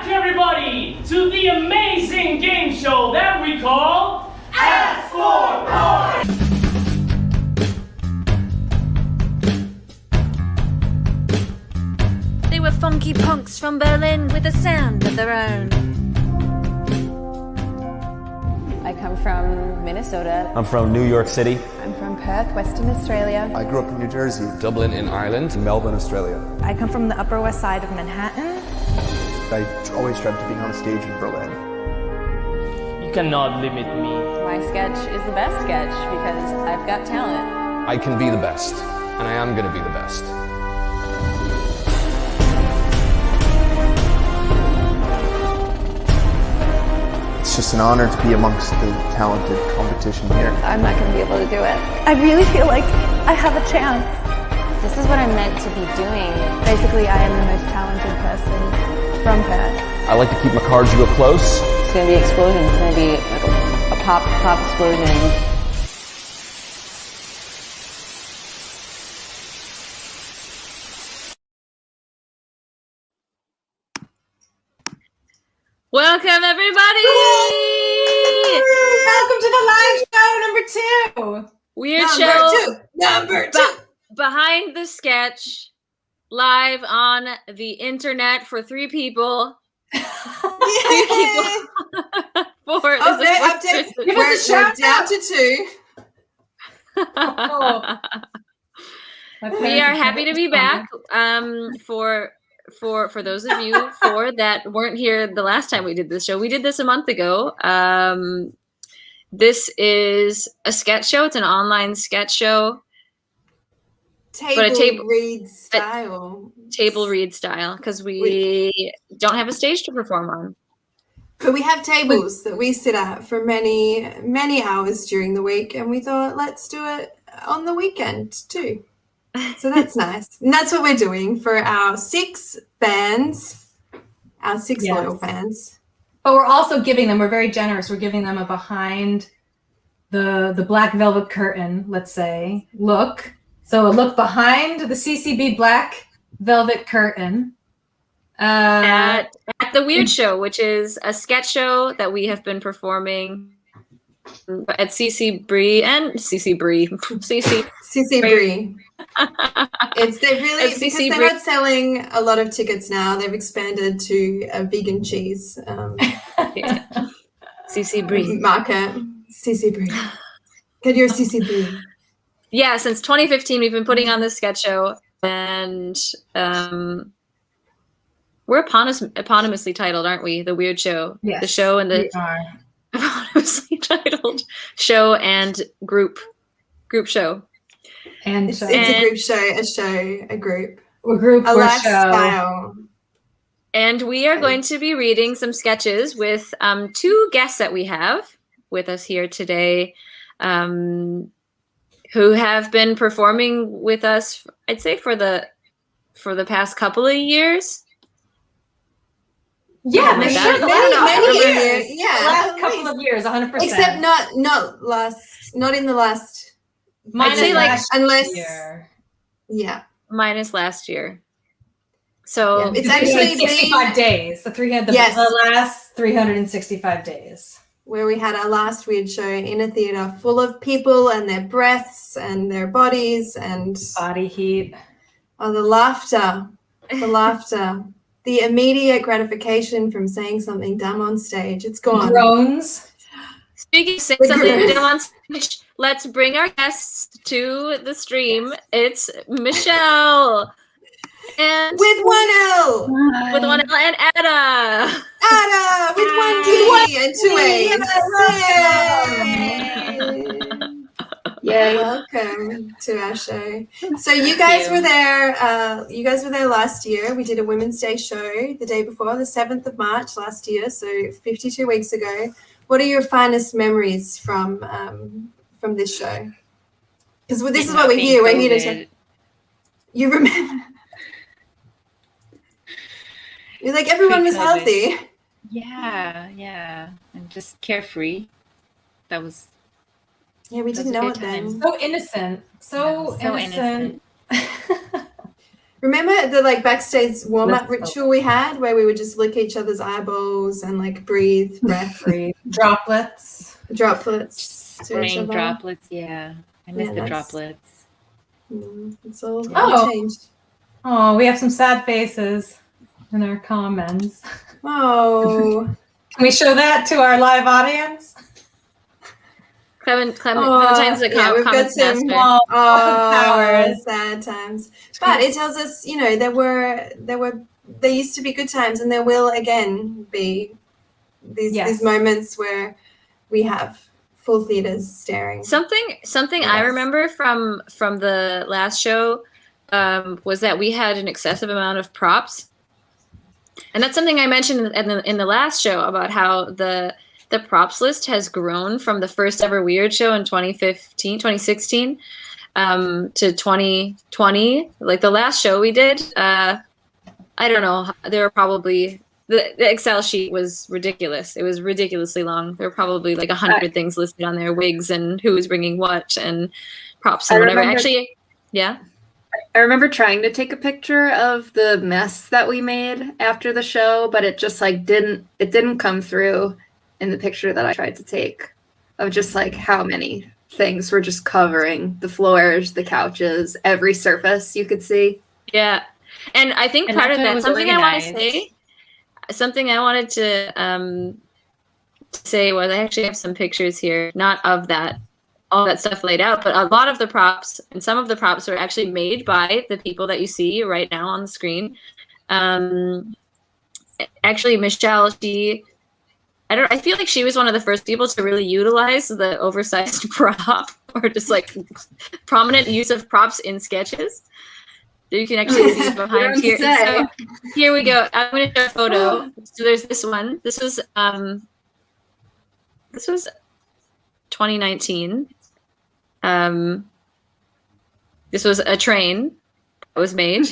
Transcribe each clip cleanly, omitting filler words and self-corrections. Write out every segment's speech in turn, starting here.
back, everybody, to the amazing game show that we call Ask for More! They were funky punks from Berlin with a sound of their own. I come from Minnesota. I'm from New York City. I'm from Perth, Western Australia. I grew up in New Jersey. Dublin in Ireland. Melbourne, Australia. I come from the Upper West Side of Manhattan. I always dreamt of being on a stage in Berlin. You cannot limit me. My sketch is the best sketch because I've got talent. I can be the best, and I am going to be the best. It's just an honor to be amongst the talented competition here. I'm not going to be able to do it. I really feel like I have a chance. This is what I'm meant to be doing. Basically, I am the most talented person from Perth. I like to keep my cards real close. It's going to be an explosion. It's going to be like a pop explosion. Welcome, everybody! Welcome to the live show number 2. Weird show. Number two. Behind the sketch, live on the internet for 3 people. Three people. Four. Update. Give us a shout down to 2. Oh. We are happy to be back. For those of you that weren't here the last time we did this show, we did this a month ago. This is a sketch show. It's an online sketch show. Table read style. Table read style, because we don't have a stage to perform on. But we have tables that we sit at for many, many hours during the week, and we thought, let's do it on the weekend too. So that's nice. And that's what we're doing for our 6 fans, our 6 loyal fans. But we're also giving them, we're very generous, we're giving them a behind the black velvet curtain, let's say, look. So a look behind the CCB black velvet curtain. At the Weird Show, which is a sketch show that we have been performing at CC Bree and CC Bree. CC Bree. Because they're not selling a lot of tickets now. They've expanded to a vegan cheese CC Bree market. CC Bree. Get your CC Bree. Yeah, since 2015, we've been putting on this sketch show, and we're eponymously titled, aren't we? The Weird Show. Yes, the show and the eponymously titled show and group show. And it's a group show, a group. A group, a lifestyle. And we are going to be reading some sketches with 2 guests that we have with us here today, who have been performing with us, I'd say, for the past couple of years. Yeah, many years. Yeah, the last couple of years, 100%. Except not in the last. I'd say unless year. Yeah, minus last year. So it's actually 65 days. The last 365 days. Where we had our last Weird Show in a theater full of people and their breaths and their bodies and body heat. Oh, the laughter, the immediate gratification from saying something dumb on stage. It's gone. Groans. Speaking of saying something dumb on stage, let's bring our guests to the stream. It's Michelle. And with 1 L. With 1 L and Ada. Ada with 1 D and 2 A's. Yay. Welcome to our show. So you guys were there. You guys were there last year. We did a Women's Day show the day before, the 7th of March last year. So 52 weeks ago. What are your finest memories from this show? Because this is what we're here. We're here to. You remember? You're like, everyone was healthy. Yeah. And just carefree. That was. Yeah, we didn't know it then. So innocent. So innocent. Remember the like backstage warm-up ritual we had where we would just lick each other's eyeballs and like breathe, breathe, droplets to each Spraying other. droplets. Yeah, I miss the that's- droplets. It's all Oh. changed. Oh, we have some sad faces in our comments. Oh. Can we show that to our live audience? Clementine's a we've got comments some master. Powers. sad times. But it tells us, you know, there used to be good times, and there will again be these moments where we have full theaters staring. Something I remember from the last show was that we had an excessive amount of props, and that's something I mentioned in the last show about how the props list has grown from the first ever Weird Show in 2016 to 2020. Like the last show we did, I don't know, there were probably the Excel sheet was ridiculous. It was ridiculously long. There were probably like 100 things listed on there, wigs and who was bringing what and props and whatever. Actually, yeah. I remember trying to take a picture of the mess that we made after the show, but it just like didn't come through in the picture that I tried to take of just like how many things were just covering the floors, the couches, every surface you could see. Yeah. And I think part of that, something I wanted to say was I actually have some pictures here, not of that, all that stuff laid out, but a lot of the props and some of the props were actually made by the people that you see right now on the screen. Actually, Michelle, I feel like she was one of the first people to really utilize the oversized prop or just like prominent use of props in sketches. You can actually see behind here. So here we go. I'm going to show a photo. So there's this one. This was 2019. This was a train that was made.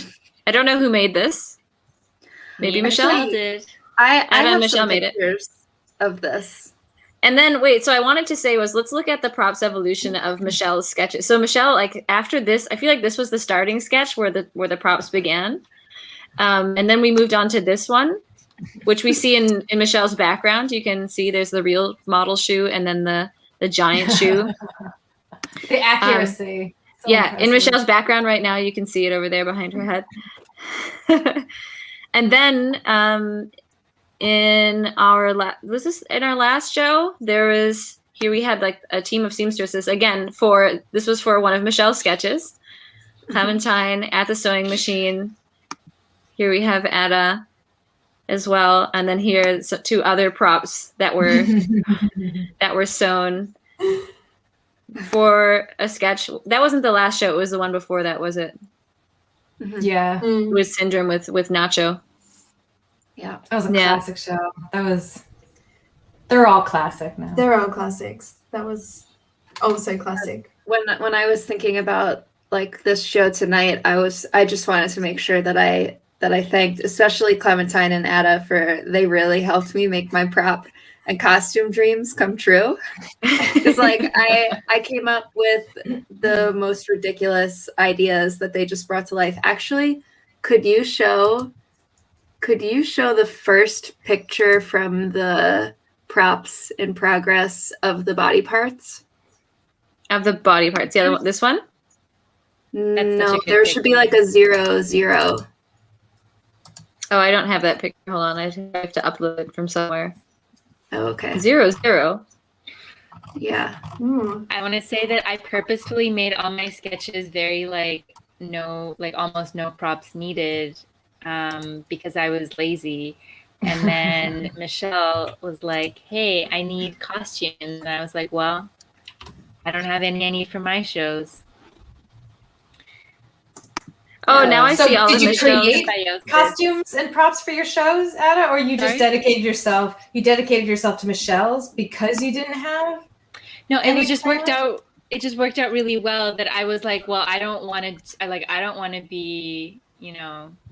I don't know who made this. Maybe Michelle did. I have Michelle some made it. pictures of this. And then wait, so I wanted to say was let's look at the props evolution of Michelle's sketches. So Michelle, like after this, I feel like this was the starting sketch where the props began. And then we moved on to this one, which we see in Michelle's background. You can see there's the real model shoe and then the giant shoe. The accuracy. In Michelle's background right now, you can see it over there behind her head. And then in our last show, here we had like a team of seamstresses again this was for one of Michelle's sketches. Clementine at the sewing machine. Here we have Ada as well, and then here two other props that were sewn for a sketch. That wasn't the last show; it was the one before that, was it? Yeah, it was Syndrome with Nacho. Yeah, that was a classic show. They're all classic now. They're all classics. That was also classic. When I was thinking about like this show tonight, I just wanted to make sure that I thanked especially Clementine and Ada they really helped me make my prop and costume dreams come true. Because like I came up with the most ridiculous ideas that they just brought to life. Actually, could you show the first picture from the props in progress of the body parts? Of the body parts. Yeah, this one? No, there should be like a 0, 0. Oh, I don't have that picture. Hold on. I have to upload it from somewhere. Oh, okay. 0, 0. Yeah. I want to say that I purposefully made all my sketches very almost no props needed. Because I was lazy. And then Michelle was like, hey, I need costumes. And I was like, well, I don't have any I need for my shows. Oh, now I see all of Did you Michelle's. create costumes and props for your shows, Ada, or you just dedicated yourself to Michelle's because you didn't have? No, it just worked out. It just worked out really well that I was like, well, I don't want to be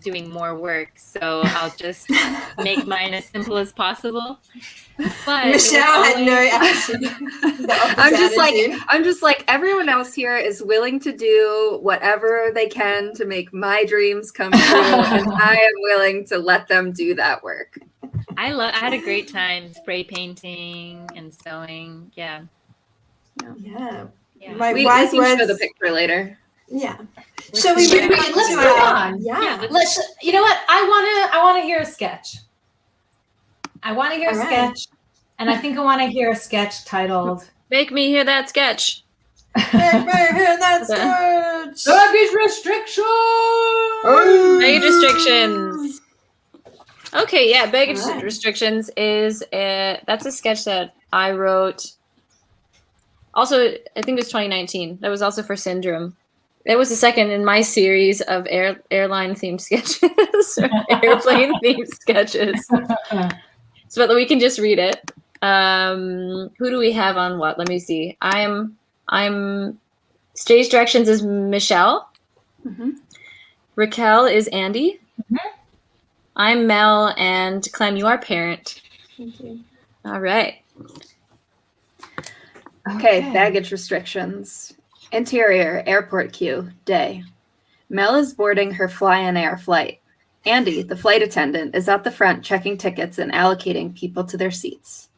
doing more work. So I'll just make mine as simple as possible. But Michelle had no attitude. I'm just like everyone else here is willing to do whatever they can to make my dreams come true, and I am willing to let them do that work. I had a great time spray painting and sewing. Yeah. Yeah. My wise words. Show the picture later. Yeah. Shall we move on? Let's move on. Yeah. Let's. You know what? I wanna hear a sketch. I want to hear a sketch, and I think I want to hear a sketch titled "Make Me Hear That Sketch." Make me hear that sketch. Baggage restrictions. Baggage restrictions. Okay, yeah, baggage restrictions is that's a sketch that I wrote. Also, I think it was 2019. That was also for Syndrome. That was the second in my series of airline themed sketches, or airplane themed sketches. So that we can just read it. Who do we have on what? Let me see. I'm stage directions is Michelle. Mm-hmm. Raquel is Andy. Mm-hmm. I'm Mel, and Clem, you are parent. Thank you. All right. Okay, baggage restrictions. Interior, airport queue, day. Mel is boarding her Fly-in Air flight. Andy, the flight attendant, is at the front checking tickets and allocating people to their seats.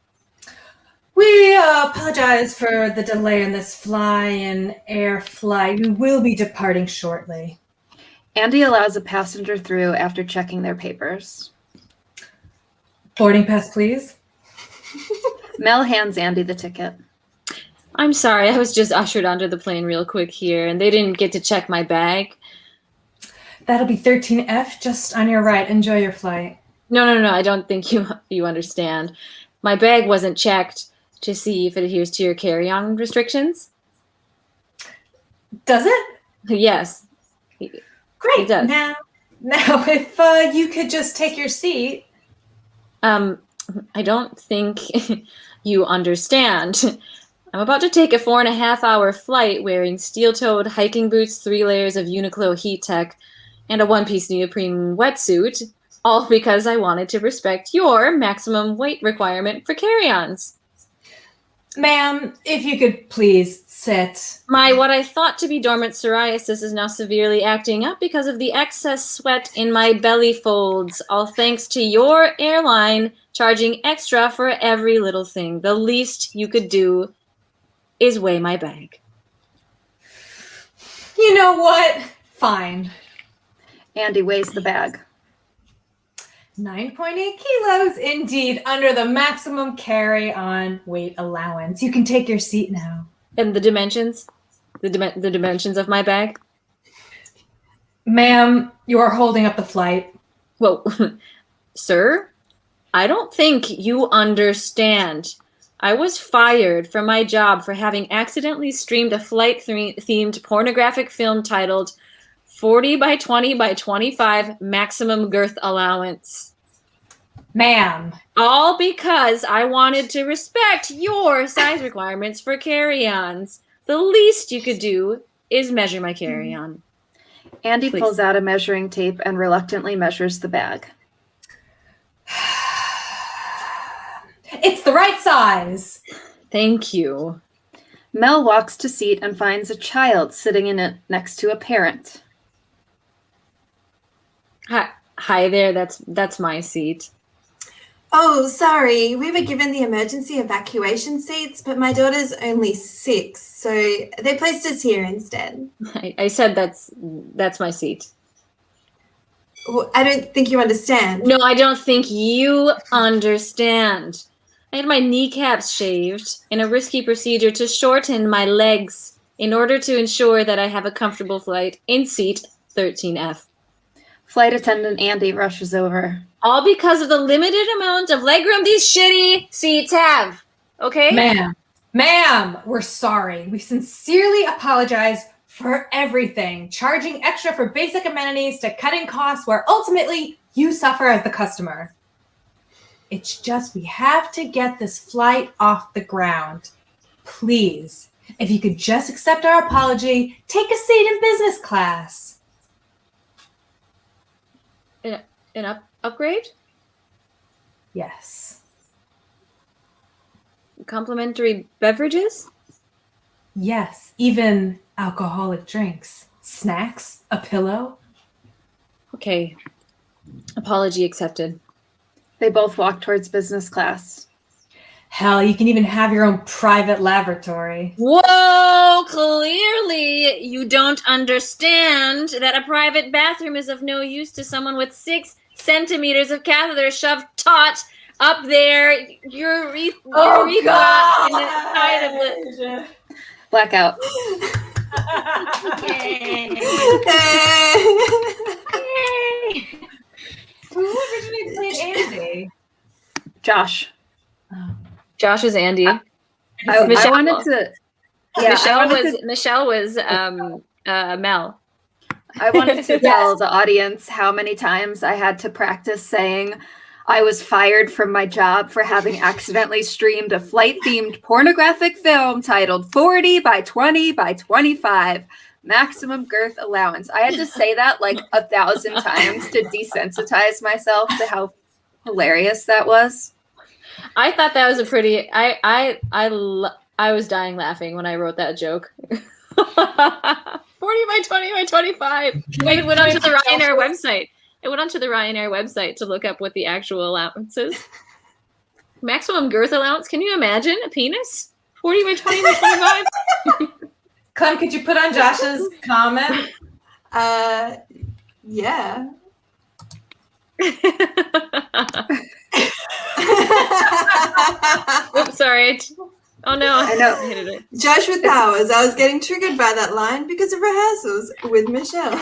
We apologize for the delay in this Fly-in Air flight. We will be departing shortly. Andy allows a passenger through after checking their papers. Boarding pass, please. Mel hands Andy the ticket. I'm sorry, I was just ushered onto the plane real quick here, and they didn't get to check my bag. That'll be 13F, just on your right. Enjoy your flight. No, I don't think you understand. My bag wasn't checked to see if it adheres to your carry-on restrictions. Does it? Yes. Great. It does. Now, if you could just take your seat. I don't think you understand. I'm about to take a 4.5-hour flight wearing steel-toed hiking boots, 3 layers of Uniqlo heat tech, and a one-piece neoprene wetsuit, all because I wanted to respect your maximum weight requirement for carry-ons. Ma'am, if you could please sit. My what I thought to be dormant psoriasis is now severely acting up because of the excess sweat in my belly folds, all thanks to your airline charging extra for every little thing. The least you could do is weigh my bag. You know what? Fine. Andy weighs the bag. 9.8 kilos, indeed, under the maximum carry-on weight allowance. You can take your seat now. And the dimensions? The dimensions of my bag? Ma'am, you are holding up the flight. Whoa. Sir, I don't think you understand. I was fired from my job for having accidentally streamed a flight-themed pornographic film titled 40 by 20 by 25 maximum girth allowance. Ma'am. All because I wanted to respect your size requirements for carry-ons. The least you could do is measure my carry-on. Andy Please. pulls out a measuring tape and reluctantly measures the bag. It's the right size. Thank you. Mel walks to seat and finds a child sitting in it next to a parent. Hi there, that's my seat. Oh, sorry. We were given the emergency evacuation seats, but my daughter's only 6, so they placed us here instead. I said that's my seat. Well, I don't think you understand. No, I don't think you understand. I had my kneecaps shaved in a risky procedure to shorten my legs in order to ensure that I have a comfortable flight in seat 13F. Flight attendant Andy rushes over. All because of the limited amount of legroom these shitty seats have. Okay? Ma'am, we're sorry. We sincerely apologize for everything. Charging extra for basic amenities to cutting costs where ultimately you suffer as the customer. It's just we have to get this flight off the ground. Please, if you could just accept our apology, take a seat in business class. An upgrade? Yes. Complimentary beverages? Yes. Even alcoholic drinks. Snacks? A pillow? Okay. Apology accepted. They both walk towards business class. Hell, you can even have your own private lavatory. Whoa! Clearly, you don't understand that a private bathroom is of no use to someone with 6 centimeters of catheter shoved taut up there. Urethra in the side of the Blackout. Yay. Who originally played Andy? Josh. Josh was Andy. I Michelle. wanted to. Yeah, Michelle was Mel. I wanted to tell the audience how many times I had to practice saying I was fired from my job for having accidentally streamed a flight-themed pornographic film titled 40 by 20 by 25, maximum girth allowance. I had to say that like 1,000 times to desensitize myself to how hilarious that was. I thought that was a pretty. I was dying laughing when I wrote that joke. 40 by 20 by 25. It went onto the Ryanair website. It went onto the Ryanair website to look up what the actual allowance is. Maximum girth allowance. Can you imagine a penis? 40 by 20 by 25. Clem, could you put on Josh's comment? Yeah. Oops, sorry. Oh no, I know. I hated it. Josh with powers. I was getting triggered by that line because of rehearsals with Michelle.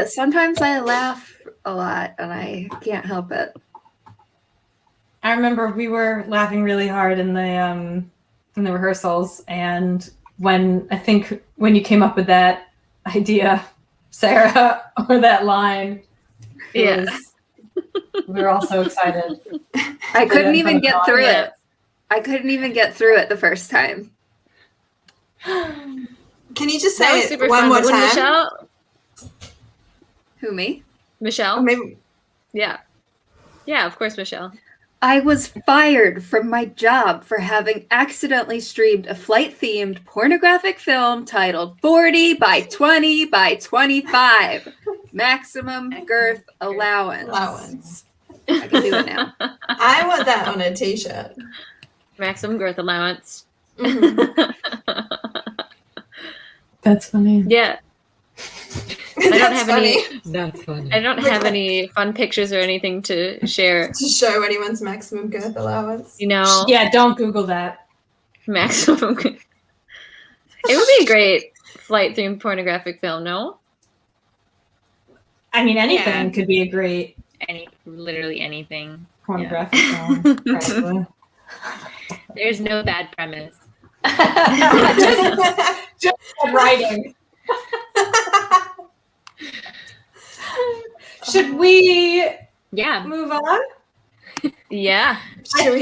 Sometimes I laugh a lot and I can't help it. I remember we were laughing really hard in the rehearsals, and when you came up with that idea, Sarah, or that line, we were all so excited. I couldn't even get through it. I couldn't even get through it the first time. Can you just say That was it super one fun. more When time? Michelle? Who, me? Michelle? Or maybe Yeah. Yeah, of course, Michelle. I was fired from my job for having accidentally streamed a flight-themed pornographic film titled 40 by 20 by 25, maximum girth allowance. I can do it now. I want that on a t-shirt. Maximum girth allowance. That's funny. Yeah. I don't have any. That's funny. I don't have any fun pictures or anything to share. To show anyone's maximum girth allowance. You know, Yeah, don't Google that. maximum. It would be a great flight-themed pornographic film. No, I mean, anything Yeah. could be a great Literally anything. pornographic film. Probably. There's no bad premise. just writing. Should we move on? Yeah. Sure.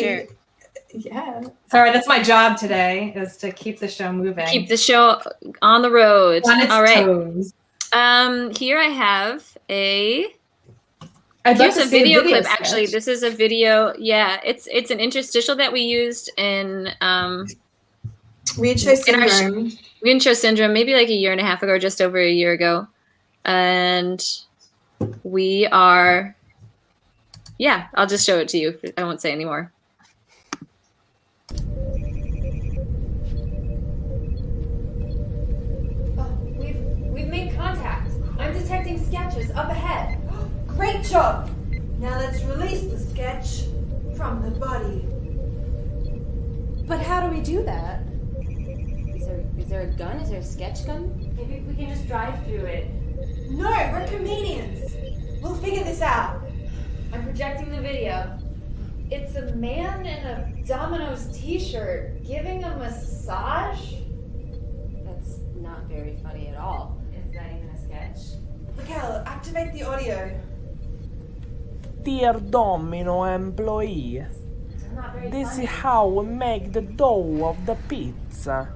Yeah. Sorry, that's my job today, is to keep the show moving. Keep the show on the road. On its All right. toes. Here I have a. I'd Here's love a to see video clip. sketch. Actually, this is a video. Yeah, it's an interstitial that we used in Weird show syndrome. Weird show syndrome, maybe like a year and a half ago, just over a year ago, and we are. Yeah, I'll just show it to you. I won't say anymore. We've made contact. I'm detecting sketches up ahead. Great job! Now let's release the sketch from the body. But how do we do that? Is there a gun? Is there a sketch gun? Maybe we can just drive through it. No, we're comedians. We'll figure this out. I'm projecting the video. It's a man in a Domino's t-shirt giving a massage. That's not very funny at all. Is that even a sketch? Raquel, activate the audio. Dear Domino employee, Not very this funny. is how we make the dough of the pizza.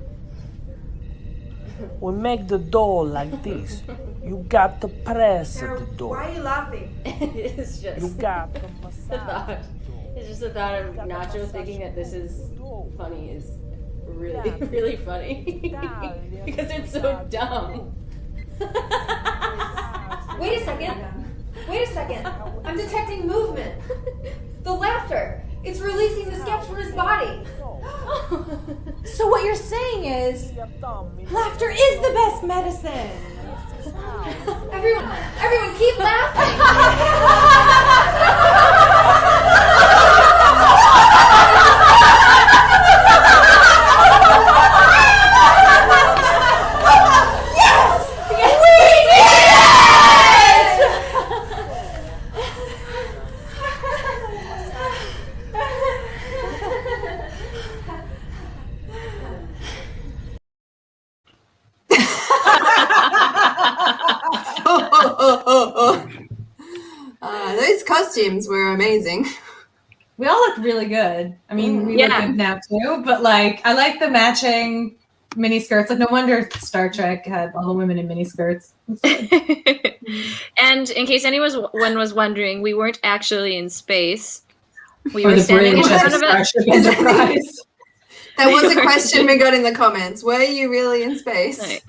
We make the dough like this. You got to press the dough. Why are you laughing? It's just You got to the massage. thought. It's just the thought of Nacho thinking that this is funny is really, really funny. Because it's so dumb. Wait a second. Wait a second. I'm detecting movement. The laughter. It's releasing the sketch from his body. So what you're saying is, laughter is the best medicine. Everyone keep laughing. Those costumes were amazing. We all look really good. I mean, we look good now too, but like, I like the matching mini skirts. Like, no wonder Star Trek had all the women in mini skirts. And in case anyone was wondering, we weren't actually in space. We Or were the standing in bridge front of of it. Starship Enterprise. That was a question we got in the comments. Were you really in space? Right.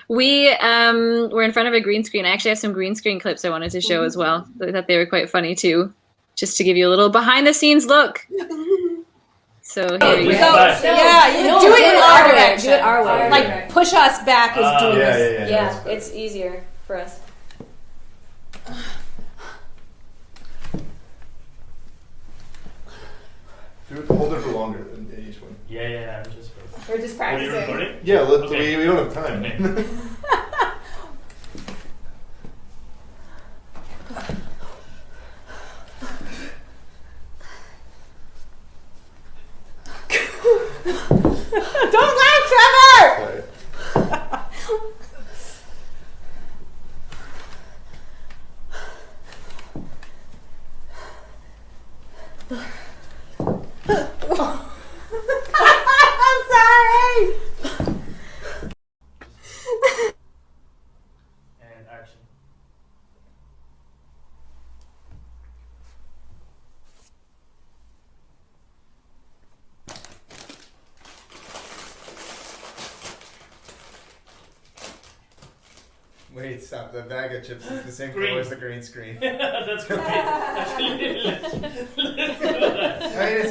We were in front of a green screen. I actually have some green screen clips I wanted to show as well. I thought they were quite funny too, just to give you a little behind the scenes look. So here we go. Yeah, you No, do it in our way. direction. Do it our way. Like, push us back is doing this. Yeah, it's easier for us. Hold it for longer in each one. Yeah, I'm just. We're just Are you practicing. recording? Yeah, Okay. we don't have time. Okay. Don't laugh, Trevor! I'm sorry! And action. Wait, stop. The bag of chips is the same Green. color as the green screen. That's great. Actually, let's do that. I mean,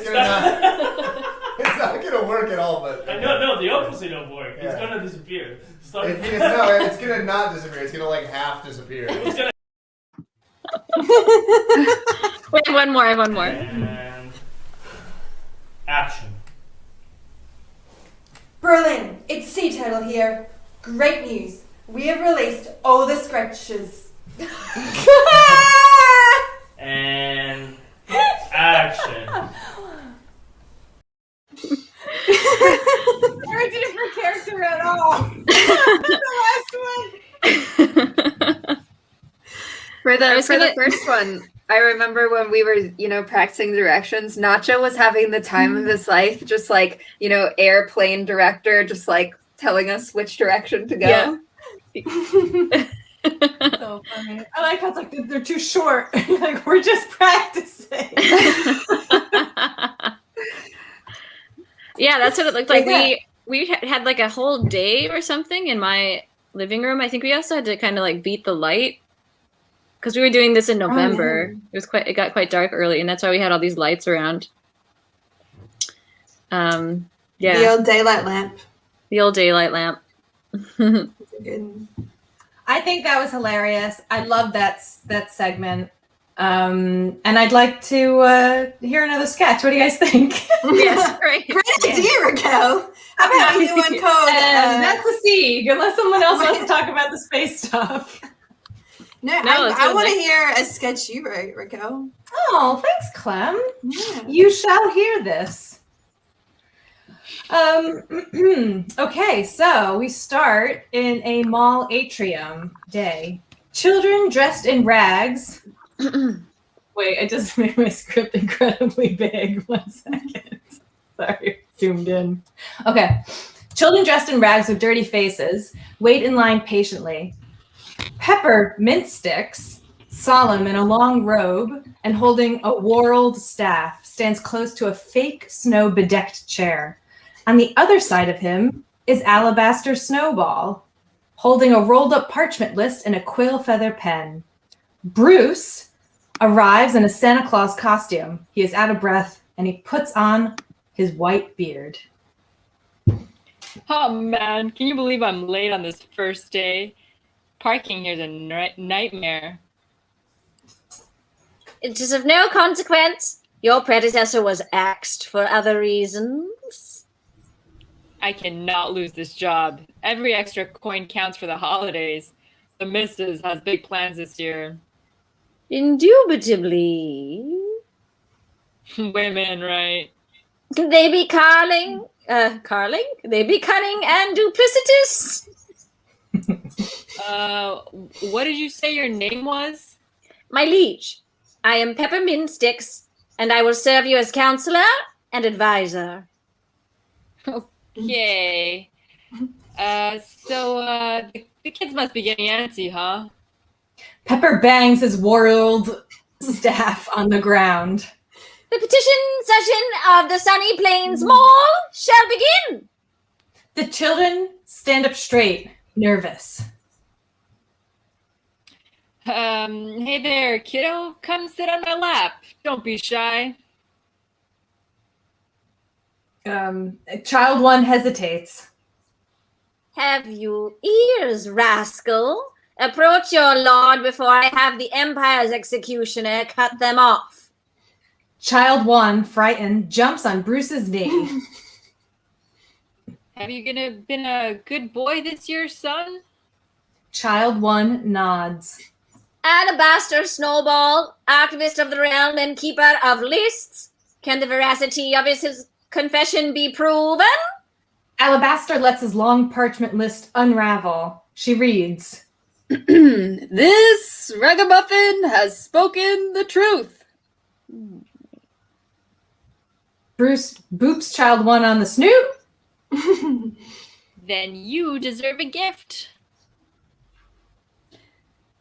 it's not gonna work at all, but... No, the opposite of work. It's Yeah. gonna disappear. It's gonna not disappear. It's gonna like half disappear. It's gonna... Wait, one more. And action. Berlin, it's Sea Turtle here. Great news. We have released all the sketches. And action. You're a different character at all. The last one. For the first one, I remember when we were, practicing directions, Nacho was having the time of his life, just like, airplane director, just like telling us which direction to go. Yeah. So funny. I like how it's like they're too short. Like, we're just practicing. Yeah, that's what it looked like. Yeah. We had like a whole day or something in my living room. I think we also had to kind of like beat the light because we were doing this in November. It got quite dark early, and that's why we had all these lights around. Yeah, The old daylight lamp. the old daylight lamp. Good. I think that was hilarious. I love that segment. And I'd like to hear another sketch. What do you guys think? Yes, right. Great idea, Raquel. How about you one called? That's the Sieg, unless someone else wants to talk about the space stuff. No, let's I do want to it. hear a sketch you wrote, Raquel. Oh, thanks, Clem. Yeah. You shall hear this. Okay, so we start in a mall atrium day. Children dressed in rags. Wait, I just made my script incredibly big. 1 second. Sorry, zoomed in. Okay. Children dressed in rags with dirty faces wait in line patiently. Pepper mint sticks, solemn in a long robe and holding a whorled staff, stands close to a fake snow-bedecked chair. On the other side of him is Alabaster Snowball, holding a rolled-up parchment list and a quill feather pen. Bruce arrives in a Santa Claus costume. He is out of breath, and he puts on his white beard. Oh man, can you believe I'm late on this first day? Parking here's a nightmare. It is of no consequence. Your predecessor was axed for other reasons. I cannot lose this job. Every extra coin counts for the holidays. The missus has big plans this year. Indubitably. Women, right? They be carling? They be cunning and duplicitous. What did you say your name was? My liege, I am Peppermint Sticks, and I will serve you as counselor and advisor. Okay. The kids must be getting antsy, huh? Pepper bangs his whorled staff on the ground. The petition session of the Sunny Plains Mall shall begin. The children stand up straight, nervous. Hey there, kiddo. Come sit on my lap. Don't be shy. Child one hesitates. Have you ears, rascal? Approach your lord before I have the Empire's executioner cut them off. Child one, frightened, jumps on Bruce's knee. Have you been a good boy this year, son? Child one nods. Alabaster Snowball, archivist of the realm and keeper of lists. Can the veracity of his confession be proven? Alabaster lets his long parchment list unravel. She reads, This ragamuffin has spoken the truth. Bruce boops child one on the snoot. Then you deserve a gift.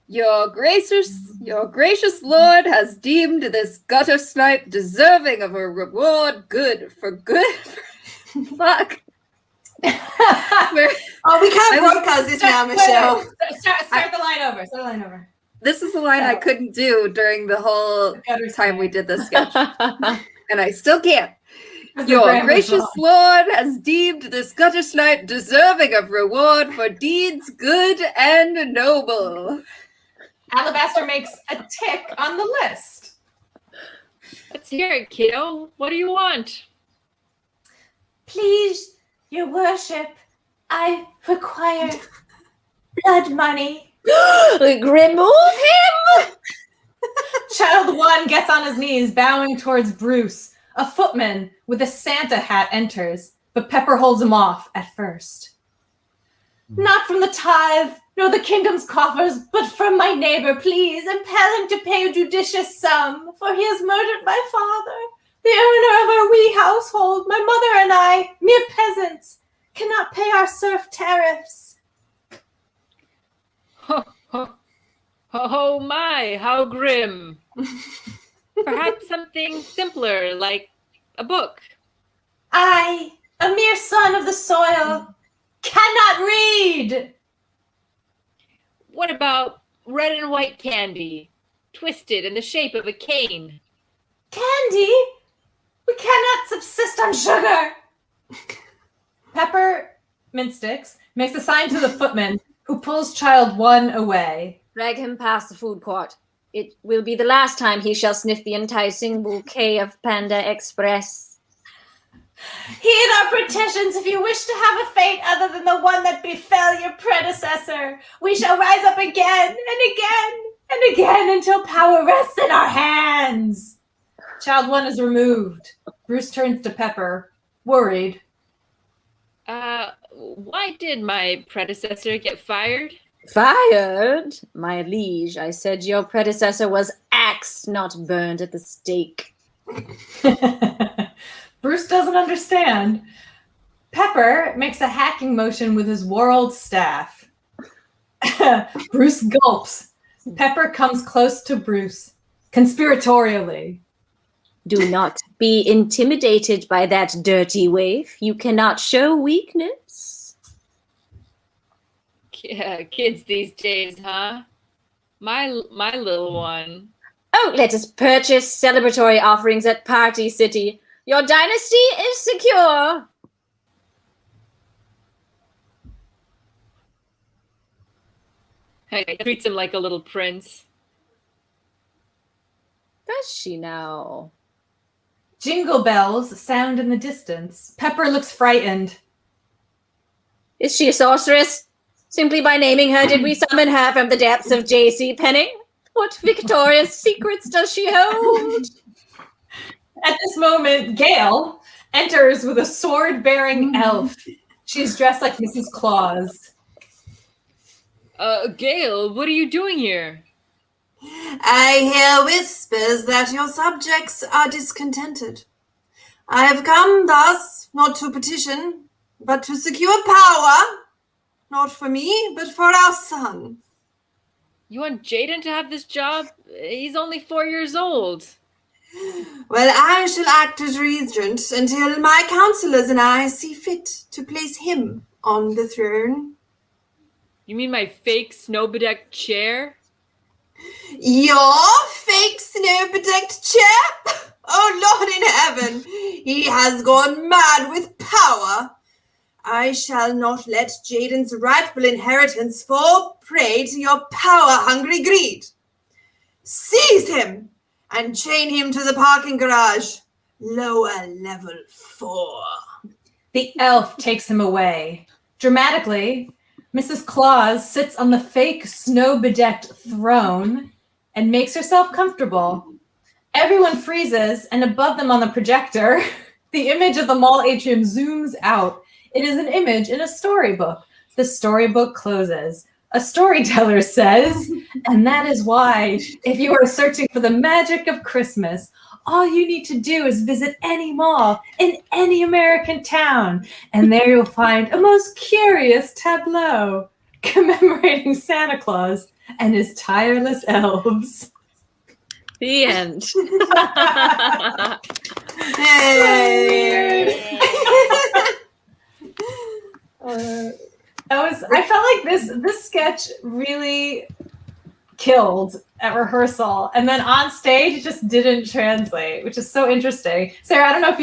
Your gracious lord has deemed this gutter snipe deserving of a reward good. Fuck. We can't broadcast this now, Michelle. Start the line over. This is the line I couldn't do during the whole time we did this sketch. And I still can't. Your gracious lord has deemed this gutter snipe deserving of reward for deeds good and noble. Alabaster makes a tick on the list. Let's hear it, kiddo. What do you want? Please, your worship, I require blood money. Remove him! Child one gets on his knees, bowing towards Bruce. A footman with a Santa hat enters, but Pepper holds him off at first. Not from the tithe, nor the kingdom's coffers, but from my neighbor, please. Impel him to pay a judicious sum, for he has murdered my father, the owner of our wee household. My mother and I, mere peasants, cannot pay our serf tariffs. Oh my, how grim. Perhaps something simpler, like a book. I, a mere son of the soil, cannot read. What about red and white candy, twisted in the shape of a cane? Candy? We cannot subsist on sugar. Pepper Mintsticks makes a sign to the footman, who pulls child one away. Drag him past the food court. It will be the last time he shall sniff the enticing bouquet of Panda Express. Heed our petitions if you wish to have a fate other than the one that befell your predecessor. We shall rise up again and again and again until power rests in our hands. Child one is removed. Bruce turns to Pepper, worried. Why did my predecessor get fired? Fired? My liege, I said your predecessor was axed, not burned at the stake. Bruce doesn't understand. Pepper makes a hacking motion with his world staff. Bruce gulps. Pepper comes close to Bruce, conspiratorially. Do not be intimidated by that dirty waif. You cannot show weakness. Yeah, kids these days, huh? My little one. Oh, let us purchase celebratory offerings at Party City. Your dynasty is secure. Hey, treats him like a little prince. Does she now? Jingle bells sound in the distance. Pepper looks frightened. Is she a sorceress? Simply by naming her, did we summon her from the depths of J.C. Penney? What victorious secrets does she hold? At this moment, Gail enters with a sword-bearing elf. She's dressed like Mrs. Claus. Gail, what are you doing here? I hear whispers that your subjects are discontented. I have come thus, not to petition, but to secure power, not for me, but for our son. You want Jaden to have this job? He's only 4 years old. Well, I shall act as regent until my counselors and I see fit to place him on the throne. You mean my fake snow-bedecked chair? Your fake snow-bedecked chair? Oh, Lord in heaven, he has gone mad with power. I shall not let Jaden's rightful inheritance fall prey to your power-hungry greed. Seize him and chain him to the parking garage, lower level 4. The elf takes him away. Dramatically, Mrs. Claus sits on the fake snow-bedecked throne and makes herself comfortable. Everyone freezes, and above them on the projector, the image of the mall atrium zooms out. It is an image in a storybook. The storybook closes. A storyteller says, and that is why, if you are searching for the magic of Christmas, all you need to do is visit any mall in any American town, and there you'll find a most curious tableau commemorating Santa Claus and his tireless elves. The end. Hey. I felt like this sketch really killed at rehearsal, and then on stage it just didn't translate, which is so interesting. Sarah, I don't know if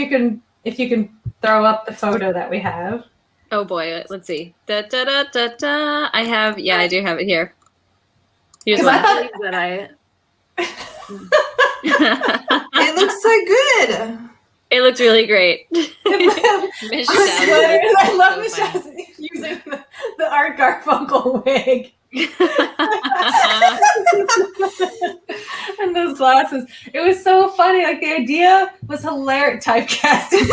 you can throw up the photo that we have. Oh boy, let's see. Da, da, da, da, da. I do have it here. Here's one. I thought that I. It looks so good. It looks really great. I love Michelle using the Art Garfunkel wig. And those glasses. It was so funny. Like, the idea was hilarious. Typecasting.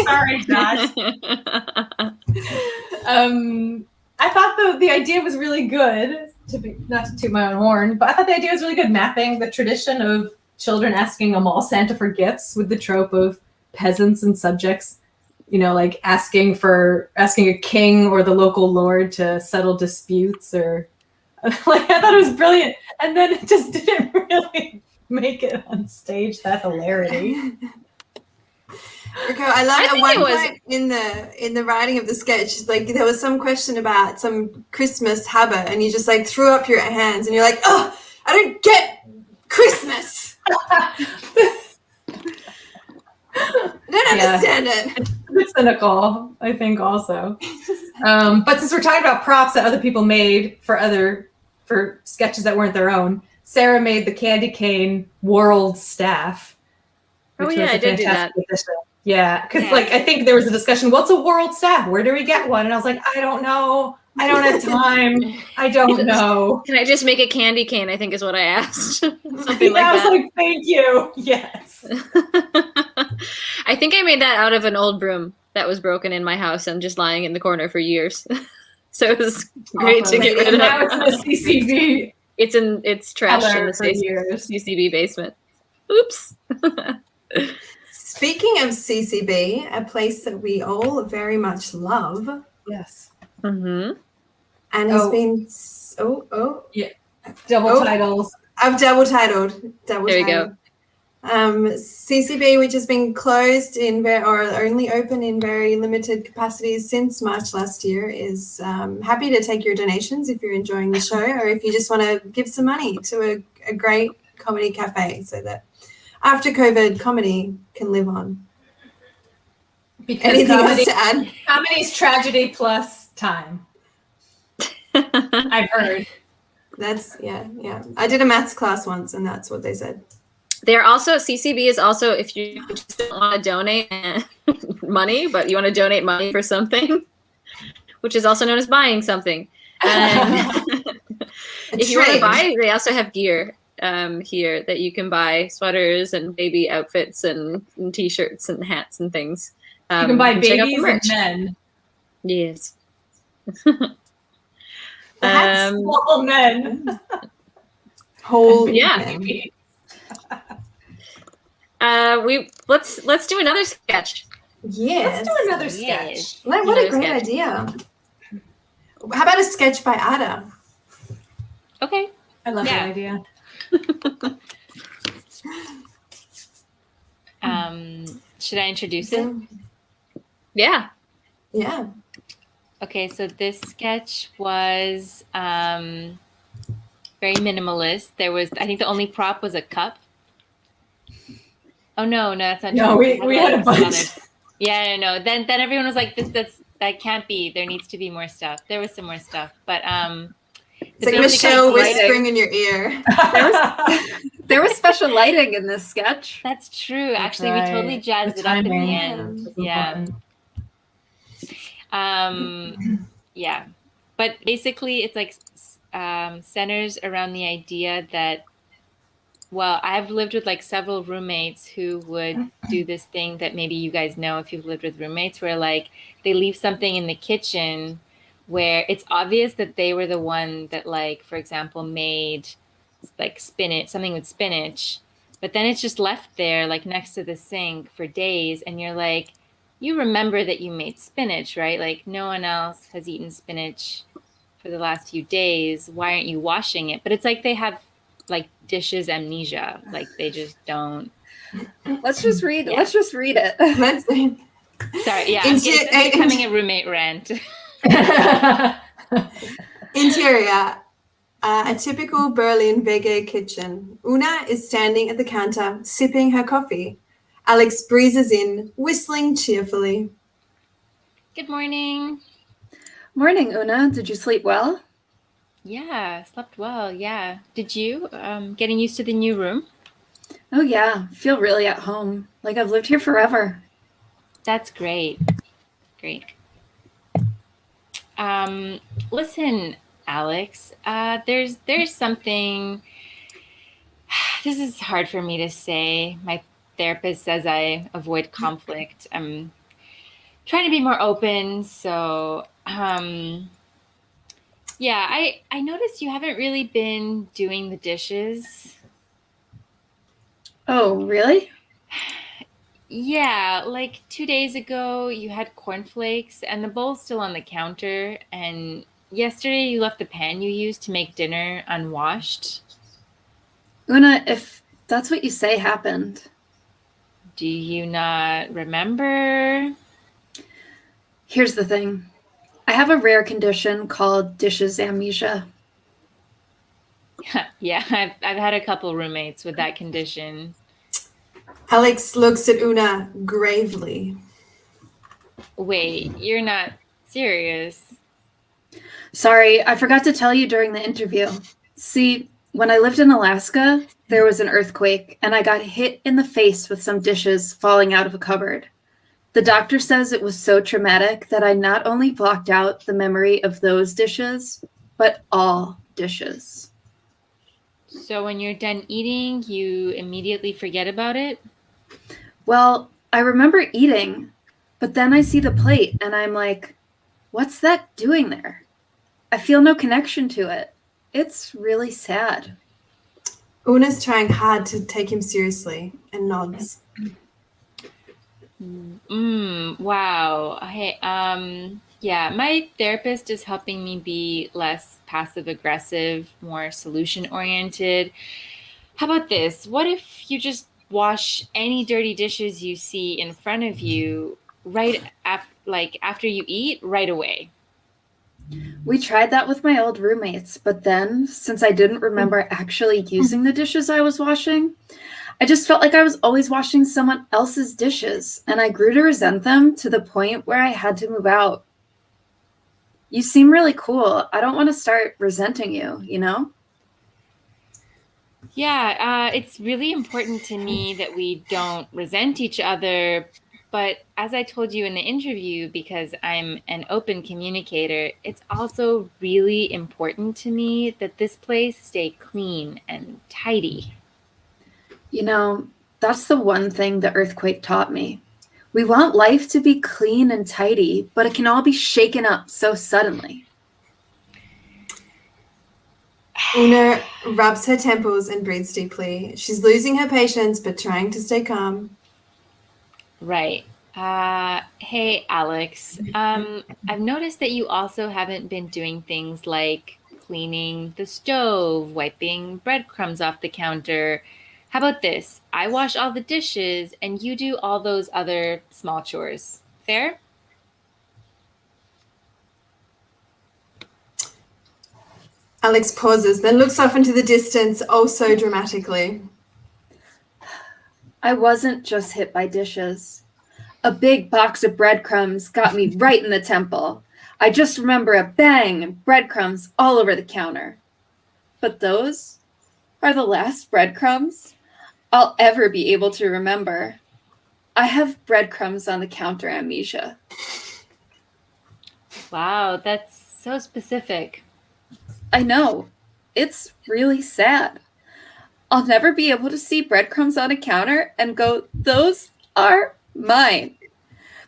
Sorry, Josh. I thought the idea was really good. Not to toot my own horn, but I thought the idea was really good, mapping the tradition of children asking a mall Santa for gifts with the trope of peasants and subjects, like asking a king or the local lord to settle disputes, or I thought it was brilliant. And then it just didn't really make it on stage that hilarity. Okay, I love at one point in the writing of the sketch, like there was some question about some Christmas habit, and you just like threw up your hands and you're like, oh, I don't get Christmas. I don't understand it. It's cynical, I think, also. But since we're talking about props that other people made for sketches that weren't their own, Sarah made the candy cane world staff. Oh yeah, I did do that. Addition. Yeah, because I think there was a discussion. What's a world staff? Where do we get one? And I was like, I don't know. I don't have time. I don't know. Can I just make a candy cane? I think is what I asked. Something like that. I was like, thank you. Yes. I think I made that out of an old broom that was broken in my house and just lying in the corner for years. So it was great to get rid of. Now it's in the CCB. It's trashed in the CCB basement. Oops. Speaking of CCB, a place that we all very much love. Yes. Mm-hmm. And has been yeah, double titles. I've double titled. There we go. CCB, which has been closed or only open in very limited capacities since March last year, is happy to take your donations if you're enjoying the show, or if you just want to give some money to a great comedy cafe, so that after COVID, comedy can live on. Because anything comedy, else to add? Comedy's tragedy plus time. I've heard. That's yeah. I did a maths class once, and that's what they said. They're also, CCB is also, if you just don't want to donate money, but you want to donate money for something, which is also known as buying something. If you want to buy, they also have gear here that you can buy, sweaters and baby outfits and t-shirts and hats and things. You can buy check out the babies and merch. men. Yes. Small men. Whole yeah. Let's do another sketch. Yes. Let's do another sketch. What a great idea. How about a sketch by Ada? Okay. I love that idea. Should I introduce it? Yeah. Yeah. Okay, so this sketch was very minimalist. There was, I think the only prop was a cup. Oh no, that's not true. No, we had a bunch. Yeah, no. Then everyone was like, that can't be. There needs to be more stuff. There was some more stuff, but it's like Michelle whispering in your ear. There was special lighting in this sketch. That's true. Actually, we totally jazzed it up at the end. Yeah. Yeah. But basically, it's like centers around the idea that, well, I've lived with like several roommates who would do this thing that maybe you guys know if you've lived with roommates, where like they leave something in the kitchen where it's obvious that they were the one that, like, for example, made like something with spinach, but then it's just left there like next to the sink for days, and you're like, you remember that you made spinach, right? Like no one else has eaten spinach for the last few days. Why aren't you washing it? But it's like they have like dishes amnesia. Like they just don't. Let's just read. Let's just read it. Sorry. Yeah. It's becoming a roommate rant. Interior. A typical Berlin Wege kitchen. Una is standing at the counter, sipping her coffee. Alex breezes in, whistling cheerfully. Good morning. Morning, Una. Did you sleep well? Yeah, slept well. Yeah. Did you? Getting used to the new room? Oh, yeah. Feel really at home. Like I've lived here forever. That's great. Great. Listen, Alex, there's something, this is hard for me to say. My therapist says I avoid conflict. I'm trying to be more open. So, yeah, I noticed you haven't really been doing the dishes. Oh, really? Yeah, like 2 days ago, you had cornflakes and the bowl's still on the counter. And yesterday, you left the pan you used to make dinner unwashed. Una, if that's what you say happened. Do you not remember? Here's the thing. I have a rare condition called dishes amnesia. Yeah, I've had a couple roommates with that condition. Alex looks at Una gravely. Wait, you're not serious? Sorry, I forgot to tell you during the interview. See, when I lived in Alaska, there was an earthquake, and I got hit in the face with some dishes falling out of a cupboard. The doctor says it was so traumatic that I not only blocked out the memory of those dishes, but all dishes. So when you're done eating, you immediately forget about it? Well, I remember eating, but then I see the plate and I'm like, what's that doing there? I feel no connection to it. It's really sad. Una's trying hard to take him seriously and nods. Wow. Hey, yeah, my therapist is helping me be less passive aggressive, more solution oriented. How about this? What if you just wash any dirty dishes you see in front of you after you eat right away? We tried that with my old roommates, but then, since I didn't remember actually using the dishes I was washing, I just felt like I was always washing someone else's dishes, and I grew to resent them to the point where I had to move out. You seem really cool. I don't want to start resenting you, you know? Yeah, it's really important to me that we don't resent each other. But as I told you in the interview, because I'm an open communicator, it's also really important to me that this place stay clean and tidy. You know, that's the one thing the earthquake taught me. We want life to be clean and tidy, but it can all be shaken up so suddenly. Una rubs her temples and breathes deeply. She's losing her patience, but trying to stay calm. Right. Hey, Alex. I've noticed that you also haven't been doing things like cleaning the stove, wiping breadcrumbs off the counter. How about this? I wash all the dishes and you do all those other small chores. Fair? Alex pauses, then looks off into the distance, oh so dramatically. I wasn't just hit by dishes. A big box of breadcrumbs got me right in the temple. I just remember a bang and breadcrumbs all over the counter. But those are the last breadcrumbs I'll ever be able to remember. I have breadcrumbs on the counter amnesia. Wow, that's so specific. I know. It's really sad. I'll never be able to see breadcrumbs on a counter and go, those are mine.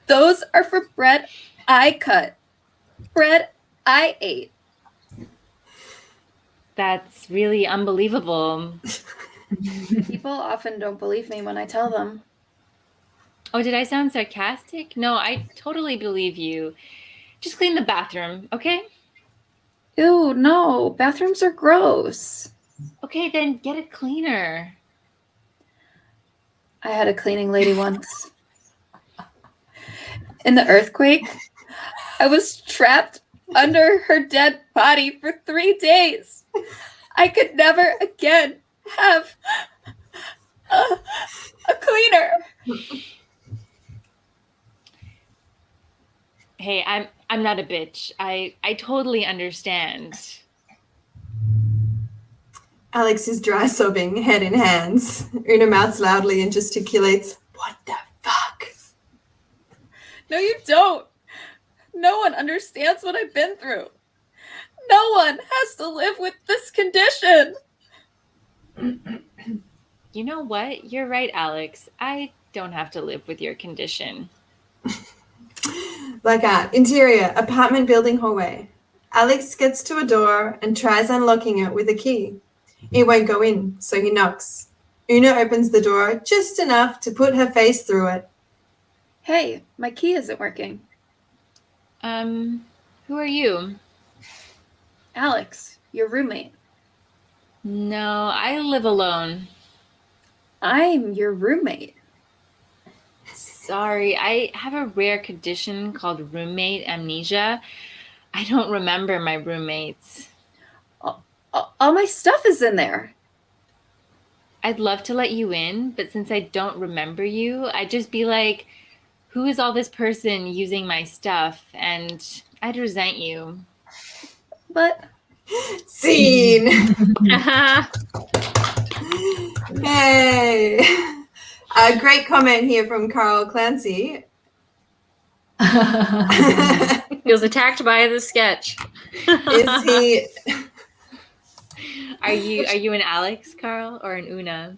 Those are for bread I cut. Bread I ate. That's really unbelievable. People often don't believe me when I tell them. Oh, did I sound sarcastic? No, I totally believe you. Just clean the bathroom, okay? Ew, no. Bathrooms are gross. Okay, then get a cleaner. I had a cleaning lady once. In the earthquake, I was trapped under her dead body for 3 days. I could never again have a cleaner. Hey, I'm not a bitch. I totally understand. Alex is dry sobbing, head in hands. Una mouths loudly and gesticulates, what the fuck? No, you don't. No one understands what I've been through. No one has to live with this condition. You know what? You're right, Alex. I don't have to live with your condition. Blackout. Interior, apartment building hallway. Alex gets to a door and tries unlocking it with a key. It won't go in, so he knocks. Una opens the door just enough to put her face through it. Hey, my key isn't working. Who are you? Alex, your roommate. No, I live alone. I'm your roommate. Sorry, I have a rare condition called roommate amnesia. I don't remember my roommates. All my stuff is in there. I'd love to let you in, but since I don't remember you, I'd just be like, who is all this person using my stuff? And I'd resent you. But scene. Hey. A great comment here from Carl Clancy. Feels attacked by the sketch. Is he? Are you an Alex, Carl, or an Una?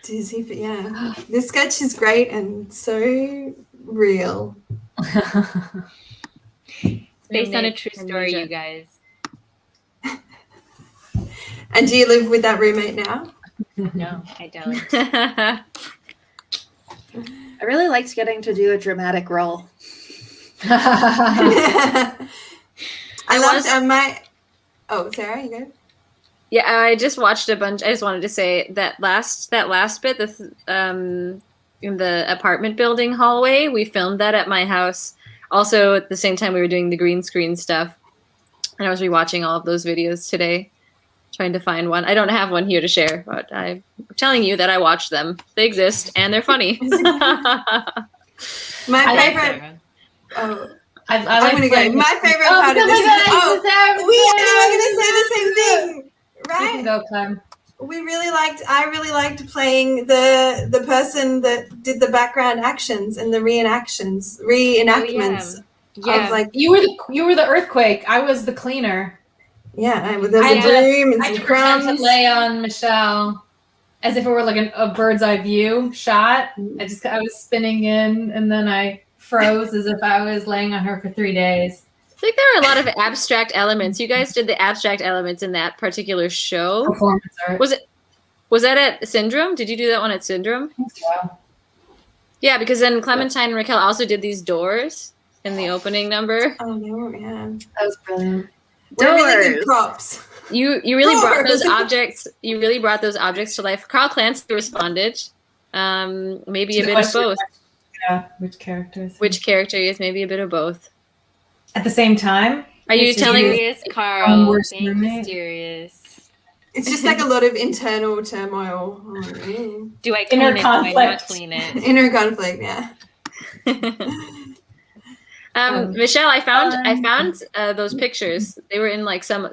Does he? Yeah. This sketch is great and so real. It's based on a true story, you guys. And do you live with that roommate now? No, I don't. I really liked getting to do a dramatic role. I loved my. Oh, Sarah, you good? Yeah, I just watched a bunch. I just wanted to say that last bit, in the apartment building hallway, we filmed that at my house. Also, at the same time, we were doing the green screen stuff, and I was rewatching all of those videos today, trying to find one. I don't have one here to share, but I'm telling you that I watched them. They exist, and they're funny. My favorite. Oh. I'm gonna go. My favorite Oh, part of this. Sarah, We are gonna say the same thing, right? You can go, Clem. I really liked playing the person that did the background actions and the reenactments. Yeah. Like You were the earthquake. I was the cleaner. Yeah, there's a broom and some crumbs. To lay on Michelle as if it were like a bird's eye view shot. I was spinning in, and then I froze as if I was laying on her for 3 days. I think there are a lot of abstract elements. You guys did the abstract elements in that particular show. Performance art. Was that at Syndrome? Did you do that one at Syndrome? I think so. Yeah, because then Clementine and Raquel also did these doors in the opening number. Oh no, yeah. That was brilliant. We're really good props. You really brought those objects. You really brought those objects to life. Carl Clancy responded. Maybe a bit of both. Yeah, which characters? Which characters? Maybe a bit of both. At the same time? Are you telling me? Mysterious Carl, being mysterious. It's just like a lot of internal turmoil. Do I clean it? Do I not clean it? Inner conflict, yeah. Michelle, I found those pictures. They were in like some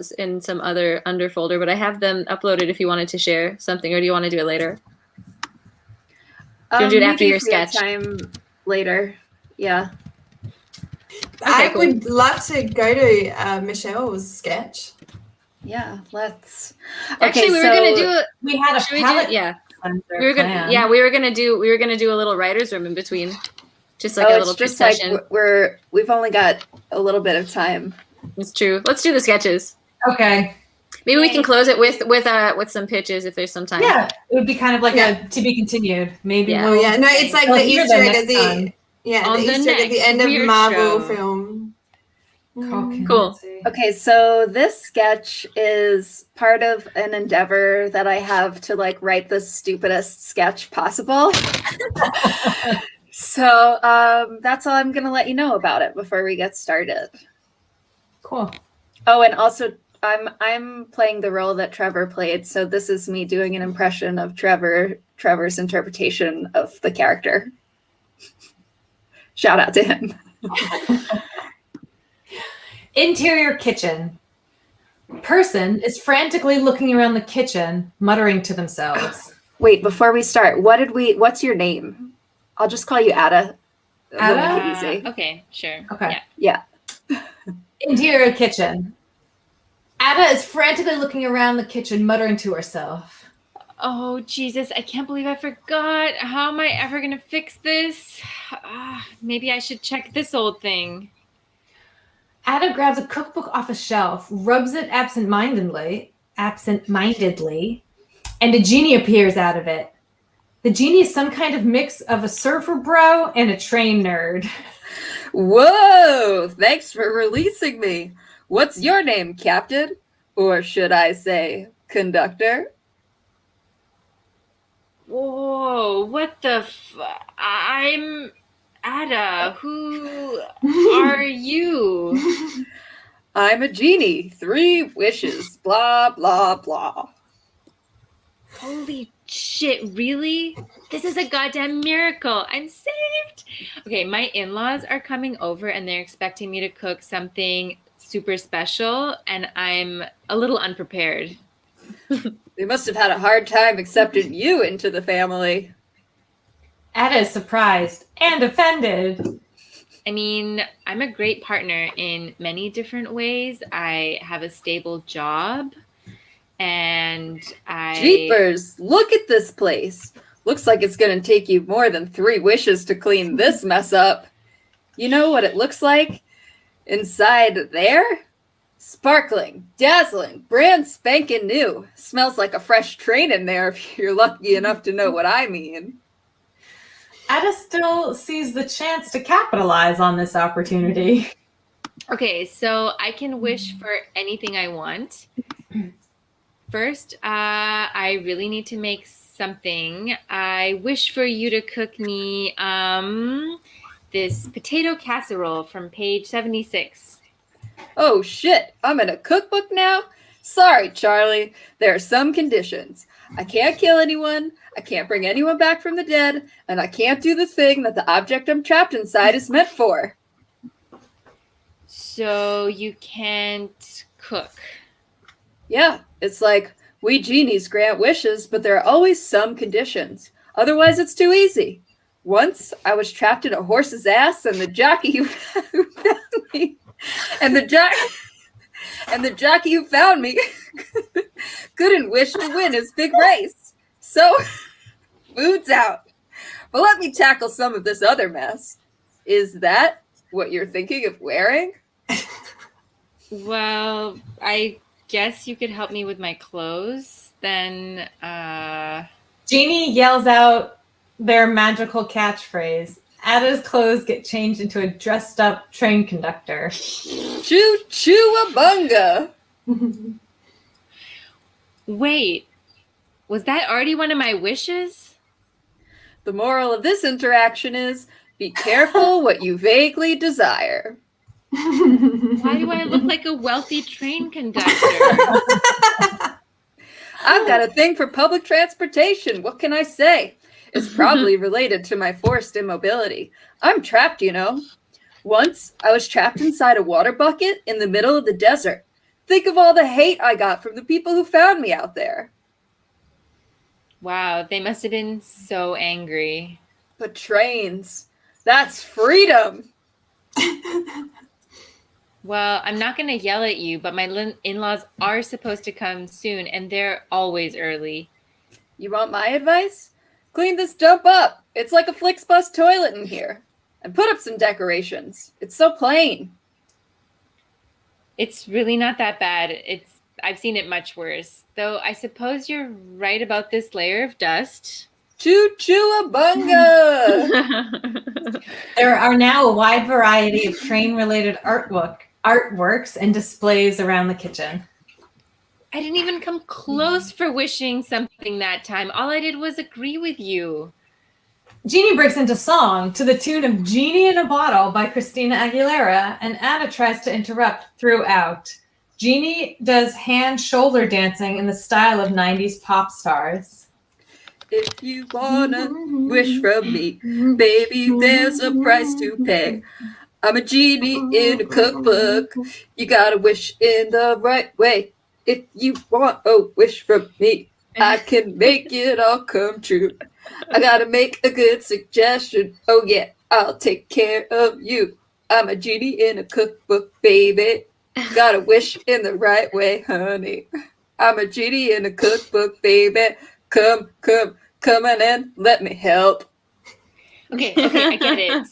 other under folder, but I have them uploaded if you wanted to share something, or do you want to do it later? Do you want to do it after your sketch? Time later, yeah. I would love to go to Michelle's sketch. Yeah, let's. Actually, we were gonna do it. We had a palette. We were gonna do a little writer's room in between, just like a little session. Like we've only got a little bit of time. It's true. Let's do the sketches. Okay. Maybe we can close it with some pitches if there's some time. Yeah, it would be kind of like a to be continued. Maybe. Yeah. Oh yeah, no, it's like the Easter egg at the Easter egg at the end of Marvel film. Cool. Okay, so this sketch is part of an endeavor that I have to like write the stupidest sketch possible. So that's all I'm gonna let you know about it before we get started. Cool. Oh, and also I'm playing the role that Trevor played, so this is me doing an impression of Trevor's interpretation of the character. Shout out to him. Interior kitchen. Person is frantically looking around the kitchen, muttering to themselves. Wait, before we start, what's your name? I'll just call you Ada. Ada? Okay, sure. Okay. Yeah. Interior kitchen. Ada is frantically looking around the kitchen, muttering to herself. Oh, Jesus, I can't believe I forgot. How am I ever going to fix this? Maybe I should check this old thing. Ada grabs a cookbook off a shelf, rubs it absent-mindedly, and a genie appears out of it. The genie is some kind of mix of a surfer bro and a train nerd. Whoa! Thanks for releasing me. What's your name, Captain? Or should I say, Conductor? Whoa, what the I'm Ada. Who are you? I'm a genie. 3 wishes. Blah, blah, blah. Holy shit, really? This is a goddamn miracle. I'm saved. Okay, my in-laws are coming over and they're expecting me to cook something super special, and I'm a little unprepared. They must have had a hard time accepting you into the family. Ada is surprised and offended. I mean, I'm a great partner in many different ways. I have a stable job, and Jeepers, look at this place. Looks like it's going to take you more than 3 wishes to clean this mess up. You know what it looks like? Inside there? Sparkling, dazzling, brand spanking new. Smells like a fresh train in there if you're lucky enough to know what I mean. Ada still sees the chance to capitalize on this opportunity. Okay, so I can wish for anything I want. First, I really need to make something. I wish for you to cook me this potato casserole from page 76. Oh shit, I'm in a cookbook now? Sorry, Charlie. There are some conditions. I can't kill anyone, I can't bring anyone back from the dead, and I can't do the thing that the object I'm trapped inside is meant for. So you can't cook. Yeah, it's like we genies grant wishes, but there are always some conditions. Otherwise, it's too easy. Once I was trapped in a horse's ass, and the jockey who found me, and the jockey who found me couldn't wish to win his big race. So, food's out. But let me tackle some of this other mess. Is that what you're thinking of wearing? Well, I guess you could help me with my clothes. Then, Jeannie yells out their magical catchphrase. Ada's clothes get changed into a dressed up train conductor. Choo-choo-a-bunga! Wait, was that already one of my wishes? The moral of this interaction is, be careful what you vaguely desire. Why do I look like a wealthy train conductor? I've got a thing for public transportation. What can I say? It's probably related to my forced immobility. I'm trapped, you know. Once, I was trapped inside a water bucket in the middle of the desert. Think of all the hate I got from the people who found me out there. Wow, they must have been so angry. But trains, that's freedom. Well, I'm not going to yell at you, but my in-laws are supposed to come soon, and they're always early. You want my advice? Clean this dump up. It's like a Flixbus toilet in here. And put up some decorations. It's so plain. It's really not that bad. I've seen it much worse. Though I suppose you're right about this layer of dust. Choo-choo-a-bunga! There are now a wide variety of train-related artworks and displays around the kitchen. I didn't even come close for wishing something that time. All I did was agree with you. Jeannie breaks into song to the tune of Genie in a Bottle by Christina Aguilera, and Ada tries to interrupt throughout. Jeannie does hand-shoulder dancing in the style of 90s pop stars. If you wanna wish from me, baby, there's a price to pay. I'm a genie in a cookbook. You gotta wish in the right way. If you want a wish from me, I can make it all come true. I gotta make a good suggestion. Oh yeah, I'll take care of you. I'm a genie in a cookbook, baby. Gotta wish in the right way, honey. I'm a genie in a cookbook, baby. Come on in, let me help. Okay, I get it.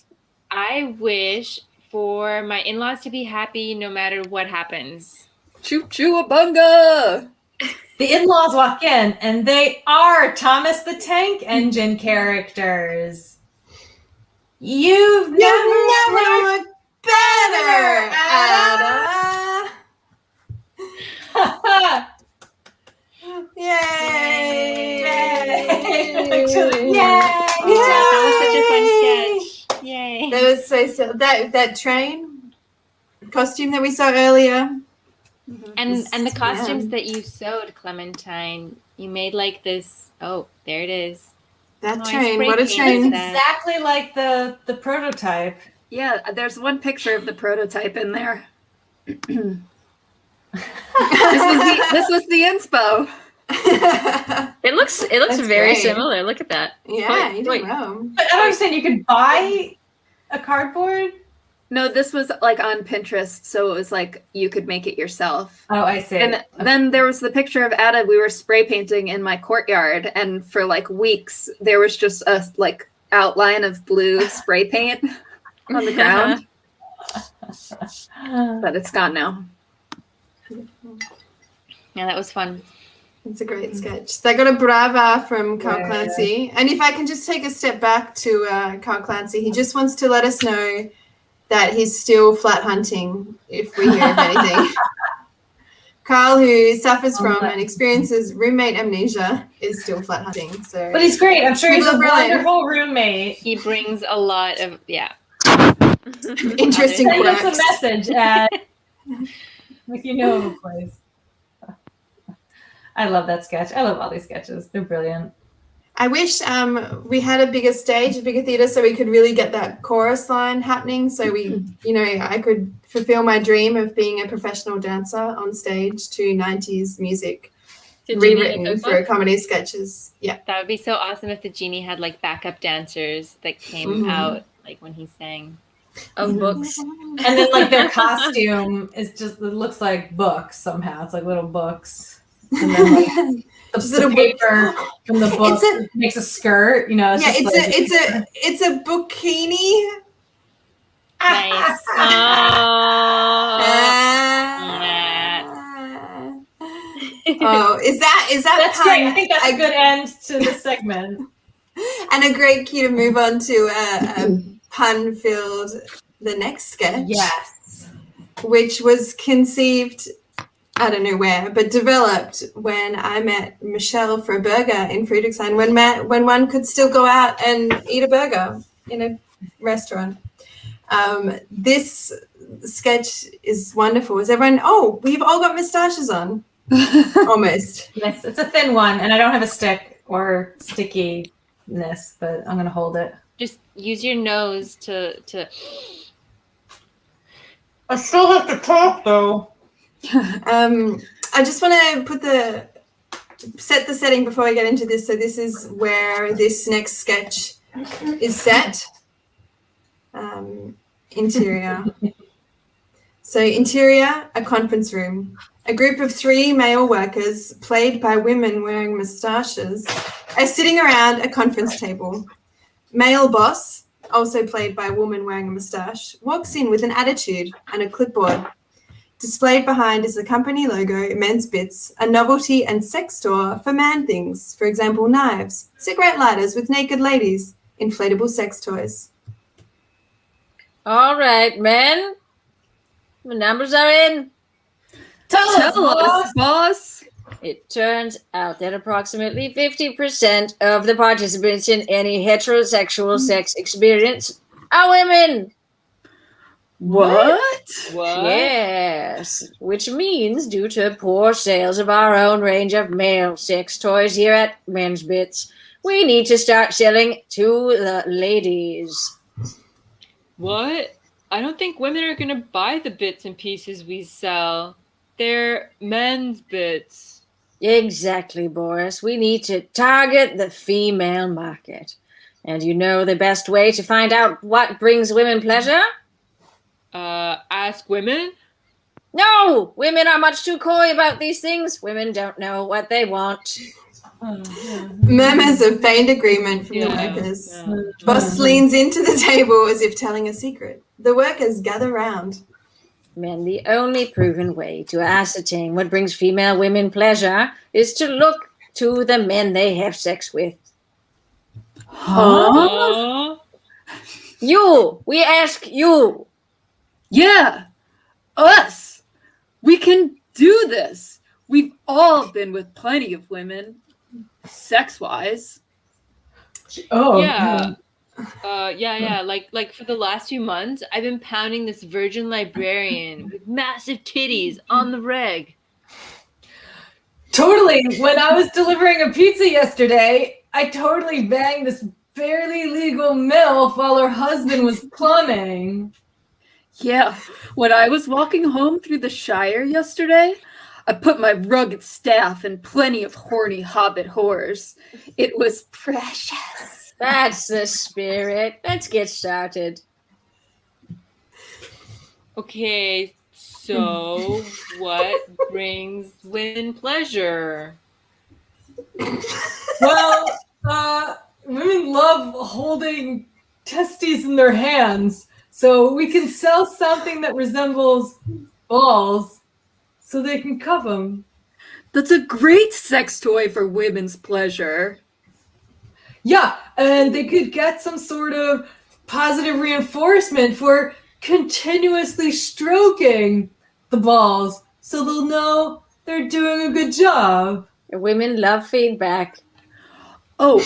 I wish for my in-laws to be happy no matter what happens. Choo-choo-a-bunga! The in-laws walk in, and they are Thomas the Tank Engine characters. You've never looked better, Ada. Yay! Yay! That was such a fun sketch. Yay! That was so silly. That train costume that we saw earlier. And the costumes that you sewed, Clementine, you made like this. Oh, there it is. That train, what a train! Exactly like the prototype. Yeah, there's one picture of the prototype in there. This was the inspo. It looks That's very great. similar. Look at that. Yeah, you did well. But I don't understand. You could buy a cardboard? No, this was like on Pinterest, so it was like you could make it yourself. Oh, I see. And then there was the picture of Ada. We were spray painting in my courtyard, and for like weeks there was just a like outline of blue spray paint on the ground. But it's gone now. Yeah, that was fun. It's a great sketch. They got a brava from Carl Clancy. And if I can just take a step back to Carl Clancy, he just wants to let us know that he's still flat hunting if we hear of anything. Carl, who suffers from and experiences roommate amnesia, is still flat hunting. So, but he's great. I'm sure he's a brilliant. wonderful roommate. He brings a lot of Interesting Send us quirks. a message at if you know of a place. I love that sketch. I love all these sketches. They're brilliant. I wish we had a bigger stage, a bigger theatre, so we could really get that chorus line happening. So we, I could fulfill my dream of being a professional dancer on stage to 90s music, rewritten for comedy sketches. Yeah, that would be so awesome if the genie had like backup dancers that came out like when he sang. Of books. And then like their costume is just, it looks like books somehow. It's like little books. And then like the paper from the book makes a skirt, It's a bikini. Nice. Oh, is that that's pun? great. I think that's a good end to the segment. And a great cue to move on to a pun-filled the next sketch. Yes. Which was conceived, I don't know where, but developed when I met Michelle for a burger in Friedrichshain, when one could still go out and eat a burger in a restaurant. This sketch is wonderful. Is everyone, we've all got moustaches on. Almost. Yes, it's a thin one, and I don't have a stick or stickiness, but I'm going to hold it. Just use your nose to... I still have to talk, though. I just want to set the setting before I get into this. So this is where this next sketch is set. Interior. So interior, a conference room. A group of 3 male workers, played by women wearing moustaches, are sitting around a conference table. Male boss, also played by a woman wearing a moustache, walks in with an attitude and a clipboard. Displayed behind is the company logo, Men's Bits, a novelty and sex store for man things. For example, knives, cigarette lighters with naked ladies, inflatable sex toys. All right, men. The numbers are in. Tell us, boss. It turns out that approximately 50% of the participants in any heterosexual sex experience are women. What? Yes, which means due to poor sales of our own range of male sex toys here at Men's Bits, we need to start selling to the ladies. What? I don't think women are going to buy the bits and pieces we sell. They're men's bits. Exactly, Boris. We need to target the female market. And you know the best way to find out what brings women pleasure? Ask women? No! Women are much too coy about these things. Women don't know what they want. Murmurs of feigned agreement from the workers. Boss leans into the table as if telling a secret. The workers gather round. Men, the only proven way to ascertain what brings female women pleasure is to look to the men they have sex with. Huh? You! We ask you! Yeah! Us! We can do this! We've all been with plenty of women, sex-wise. Oh, yeah. Like for the last few months, I've been pounding this virgin librarian with massive titties on the reg. Totally. When I was delivering a pizza yesterday, I totally banged this barely legal MILF while her husband was plumbing. Yeah, when I was walking home through the Shire yesterday, I put my rugged staff in plenty of horny hobbit whores. It was precious. That's the spirit. Let's get started. Okay, so what brings women pleasure? Well, women love holding testes in their hands, so we can sell something that resembles balls so they can cuff them. That's a great sex toy for women's pleasure. Yeah, and they could get some sort of positive reinforcement for continuously stroking the balls so they'll know they're doing a good job. Women love feedback. Oh,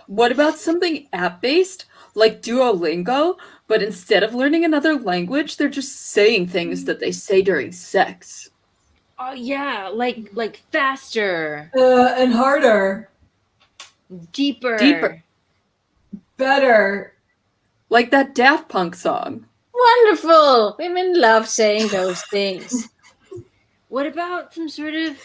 what about something app-based, like Duolingo, but instead of learning another language, they're just saying things that they say during sex? Oh yeah, like faster, And harder. deeper. Better. Like that Daft Punk song. Wonderful. Women love saying those things. What about some sort of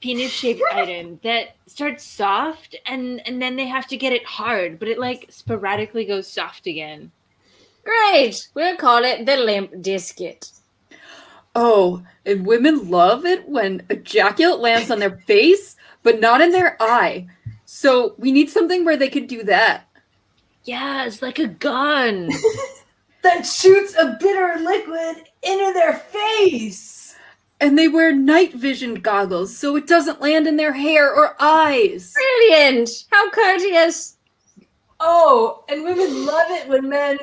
penis-shaped item that starts soft and then they have to get it hard, but it like sporadically goes soft again? Great. We'll call it the limp disket. Oh, and women love it when ejaculate lands on their face, but not in their eye. So we need something where they could do that. Yeah, it's like a gun. That shoots a bitter liquid into their face. And they wear night vision goggles so it doesn't land in their hair or eyes. Brilliant. How courteous. Oh, and women love it when men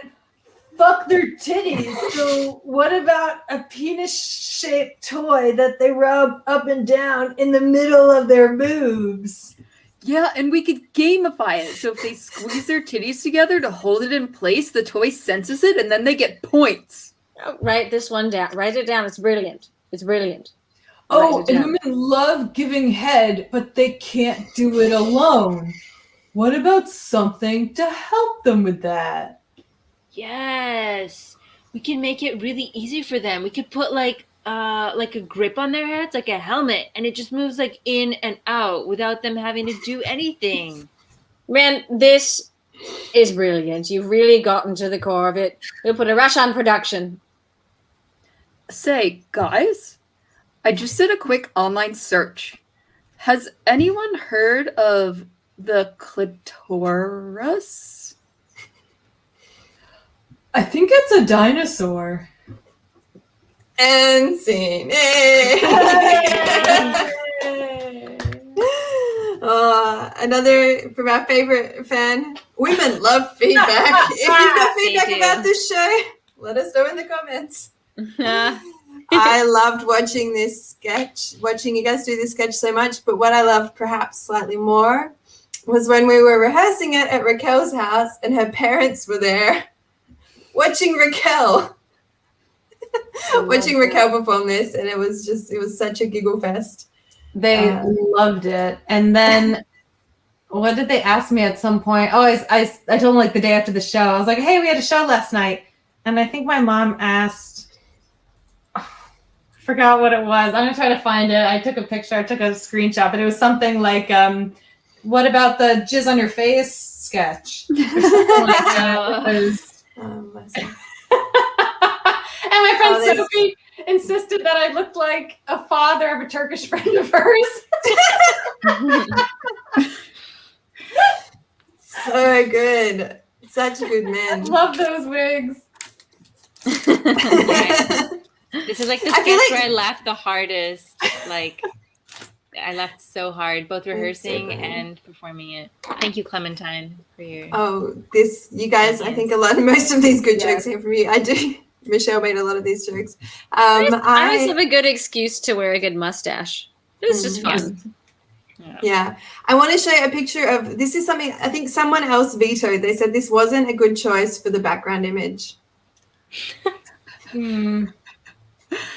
fuck their titties. So what about a penis-shaped toy that they rub up and down in the middle of their boobs? Yeah, and we could gamify it. So if they squeeze their titties together to hold it in place, the toy senses it, and then they get points. Oh, write this one down. Write it down. It's brilliant. It's brilliant. Oh, and women love giving head, but they can't do it alone. What about something to help them with that? Yes, we can make it really easy for them. We could put like a grip on their heads, like a helmet, and it just moves like in and out without them having to do anything. Man, this is brilliant. You've really gotten to the core of it. We'll put a rush on production. Say, guys, I just did a quick online search. Has anyone heard of the clitoris? I think it's a dinosaur. And scene. Another from our favorite fan. Women love feedback. If you've got feedback about this show, let us know in the comments. I loved watching this sketch, watching you guys do this sketch so much, but what I loved perhaps slightly more was when we were rehearsing it at Raquel's house and her parents were there watching Raquel. Watching Raquel perform this, and it was such a giggle fest. They loved it. And then what did they ask me at some point? Oh, I told them like the day after the show. I was like, hey, we had a show last night. And I think my mom asked, I forgot what it was. I'm going to try to find it. I took a picture. I took a screenshot, but it was something like, what about the jizz on your face sketch? Or something like that. And my friend Sophie insisted that I looked like a father of a Turkish friend of hers. So good. Such good men. Love those wigs. This is like the sketch where I laughed the hardest. Like, I laughed so hard, both rehearsing and performing it. Thank you, Clementine, for your... You guys, I think most of these good jokes came from you. I do. Michelle made a lot of these jokes. I always have a good excuse to wear a good mustache. It's just fun. Yeah. I want to show you a picture of, this is something I think someone else vetoed. They said this wasn't a good choice for the background image. This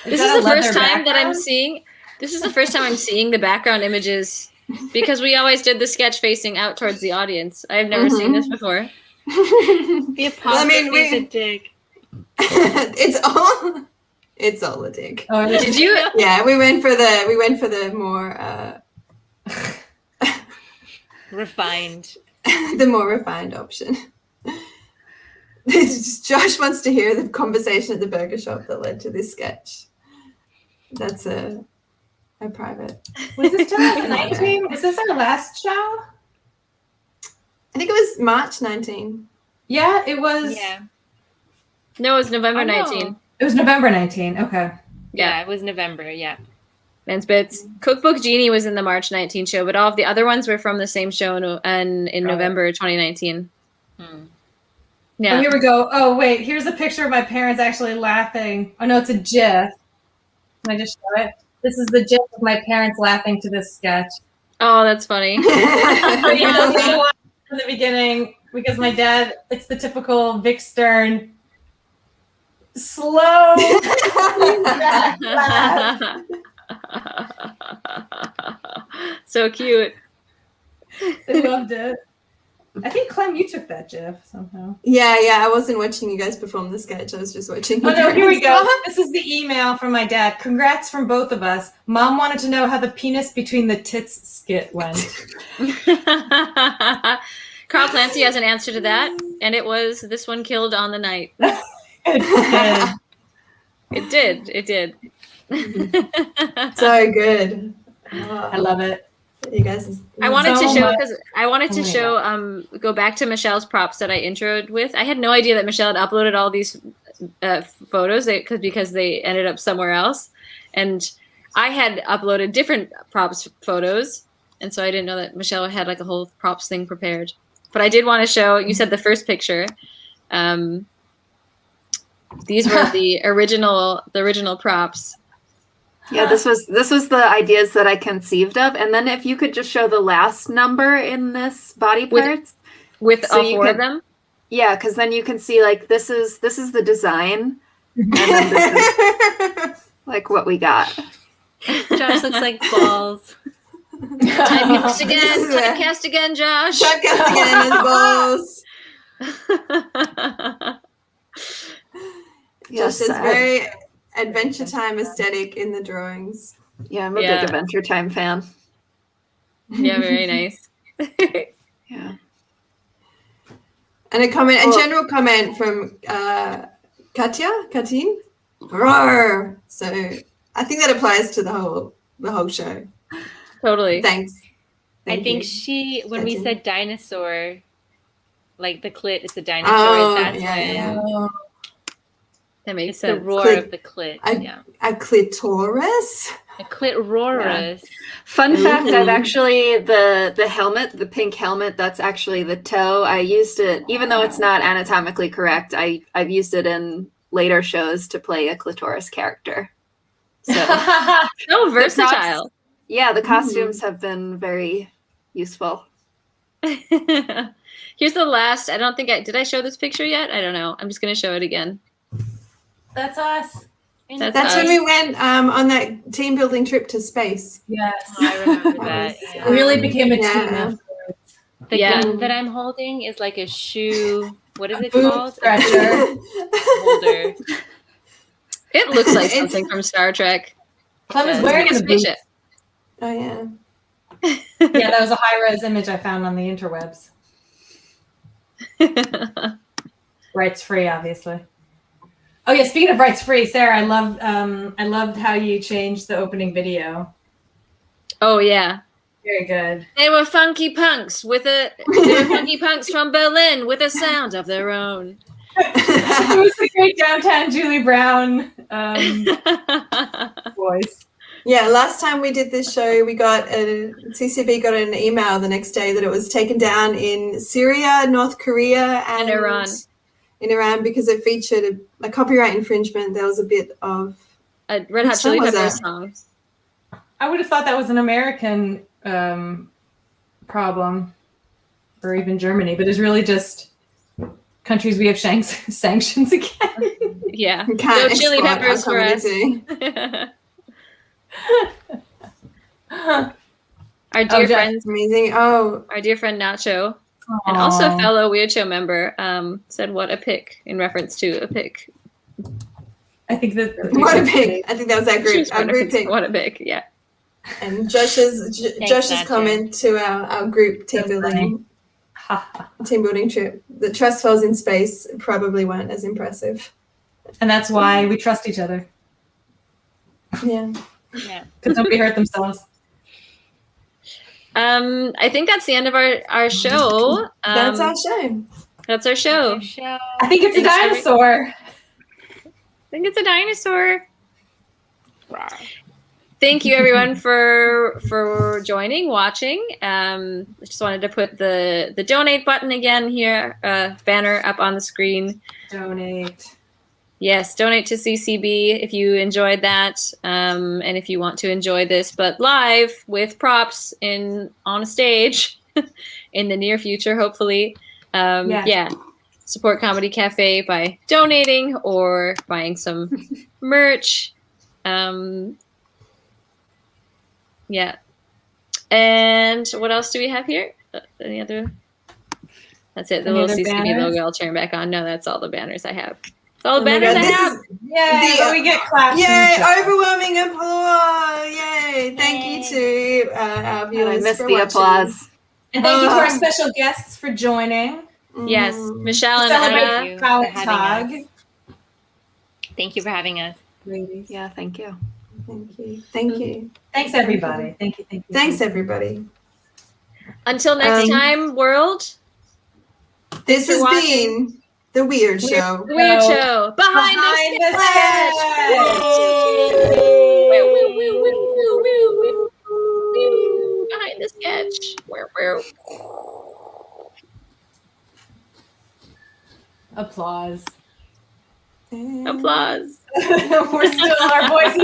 is the first time that I'm seeing the background images because we always did the sketch facing out towards the audience. I've never seen this before. The apostrophe is a dick. It's all a dick. Oh, did you? Yeah, we went for the more refined. The more refined option. Josh wants to hear the conversation at the burger shop that led to this sketch. That's a private. Was this 2019? Was this our last show? I think it was March 19. Yeah, it was. Yeah. No, it was November 19. It was November 19. Okay. Yeah, it was November. Yeah. Men's Bits. Cookbook Genie was in the March 19 show, but all of the other ones were from the same show in November 2019. Yeah. Oh, here we go. Oh, wait. Here's a picture of my parents actually laughing. Oh, no, it's a GIF. Can I just show it? This is the GIF of my parents laughing to this sketch. Oh, that's funny. From the beginning, because my dad, it's the typical Vic Stern slow laugh. So cute. They loved it. I think, Clem, you took that GIF somehow. Yeah, I wasn't watching you guys perform the sketch. I was just watching. Oh, no, here we go. This is the email from my dad. Congrats from both of us. Mom wanted to know how the penis between the tits skit went. Carl Clancy has an answer to that, and it was this one killed on the night. It did. So good. I love it. You guys. I wanted to show go back to Michelle's props that I introed with. I had no idea that Michelle had uploaded all these photos because they ended up somewhere else, and I had uploaded different props photos, and so I didn't know that Michelle had like a whole props thing prepared. But I did want to show. You said the first picture. These were the original props. Yeah, this was the ideas that I conceived of, and then if you could just show the last number in this body parts with all four of them. Yeah, because then you can see like this is the design, and then this is like what we got. Josh looks like balls. Typecast again. Typecast again, Josh. Typecast again as balls. Yes, Josh is very Adventure Time aesthetic in the drawings. Yeah, I'm a big Adventure Time fan. Yeah, very nice. Yeah. And a general comment from Katine. Roar. So I think that applies to the whole show. Totally. Thanks. I think when we said dinosaur, like the clit is a dinosaur. Oh, that's yeah. That makes it's sense. the roar of the clit. A clitoris? A clitoris. Yeah. Fun fact, I've actually, the helmet, the pink helmet, that's actually the toe. I used it, even though it's not anatomically correct, I've used it in later shows to play a clitoris character. So, so versatile. The costumes have been very useful. Here's the last. Did I show this picture yet? I don't know. I'm just going to show it again. That's us. That's us. When we went on that team building trip to space. Yes. Oh, I remember that. Yeah. We really became a team afterwards. The gun that I'm holding is like a shoe. What is it boot called? Stretcher. Holder. It looks like something from Star Trek. Clem is wearing a boot. Oh, yeah. Yeah, that was a high-res image I found on the interwebs. Rights free, obviously. Oh yeah, speaking of rights free, Sarah, I loved how you changed the opening video. Oh yeah. Very good. They were funky punks from Berlin with a sound of their own. It was the great downtown Julie Brown voice. Yeah, last time we did this show, CCB got an email the next day that it was taken down in Syria, North Korea, and Iran. In Iran, because it featured a copyright infringement. There was a bit of a Red Hot Chili Peppers song. I would have thought that was an American problem, or even Germany, but it's really just countries we have sanctions against. Yeah, no chili peppers for us. Our dear friends, amazing. Oh, our dear friend Nacho, and also a fellow Weird Show member, said, "What a pick!" in reference to a pick. I think that what a pick. I think that was our group pick. What a pick! Yeah. And Josh's comment to our group team building trip. The trust falls in space probably weren't as impressive, and that's why we trust each other. Yeah. Yeah. Because nobody hurt themselves. I think that's the end of our show. That's our show. That's our show. I think it's a dinosaur. I think it's a dinosaur. thank you everyone for joining, watching. I just wanted to put the donate button again here, banner up on the screen. Donate. Yes, donate to CCB if you enjoyed that, and if you want to enjoy this, but live with props on a stage in the near future, hopefully. Yeah, support Comedy Cafe by donating or buying some merch. Yeah, and what else do we have here? Any other? That's it. The Any little other CCB banners? logo I'll turn back on. No, that's all the banners I have. All the Oh my banners God, I this have. is Yay, we get claps. Yay, overwhelming applause. Yay. Thank you to our viewers missed for the watching. applause. And thank you to our special guests for joining. Yes, Michelle and Celebrate Anna. for having Tag. Thank you for having us. Ladies. Yeah, thank you. Thank you. Thank you. Thanks, everybody. Thank you. Thank you. Thanks, everybody. Until next time, world. This for has watching. been The Weird Show. The Weird Show. Behind the sketch. Behind the sketch. Applause. Applause. We're still our voices.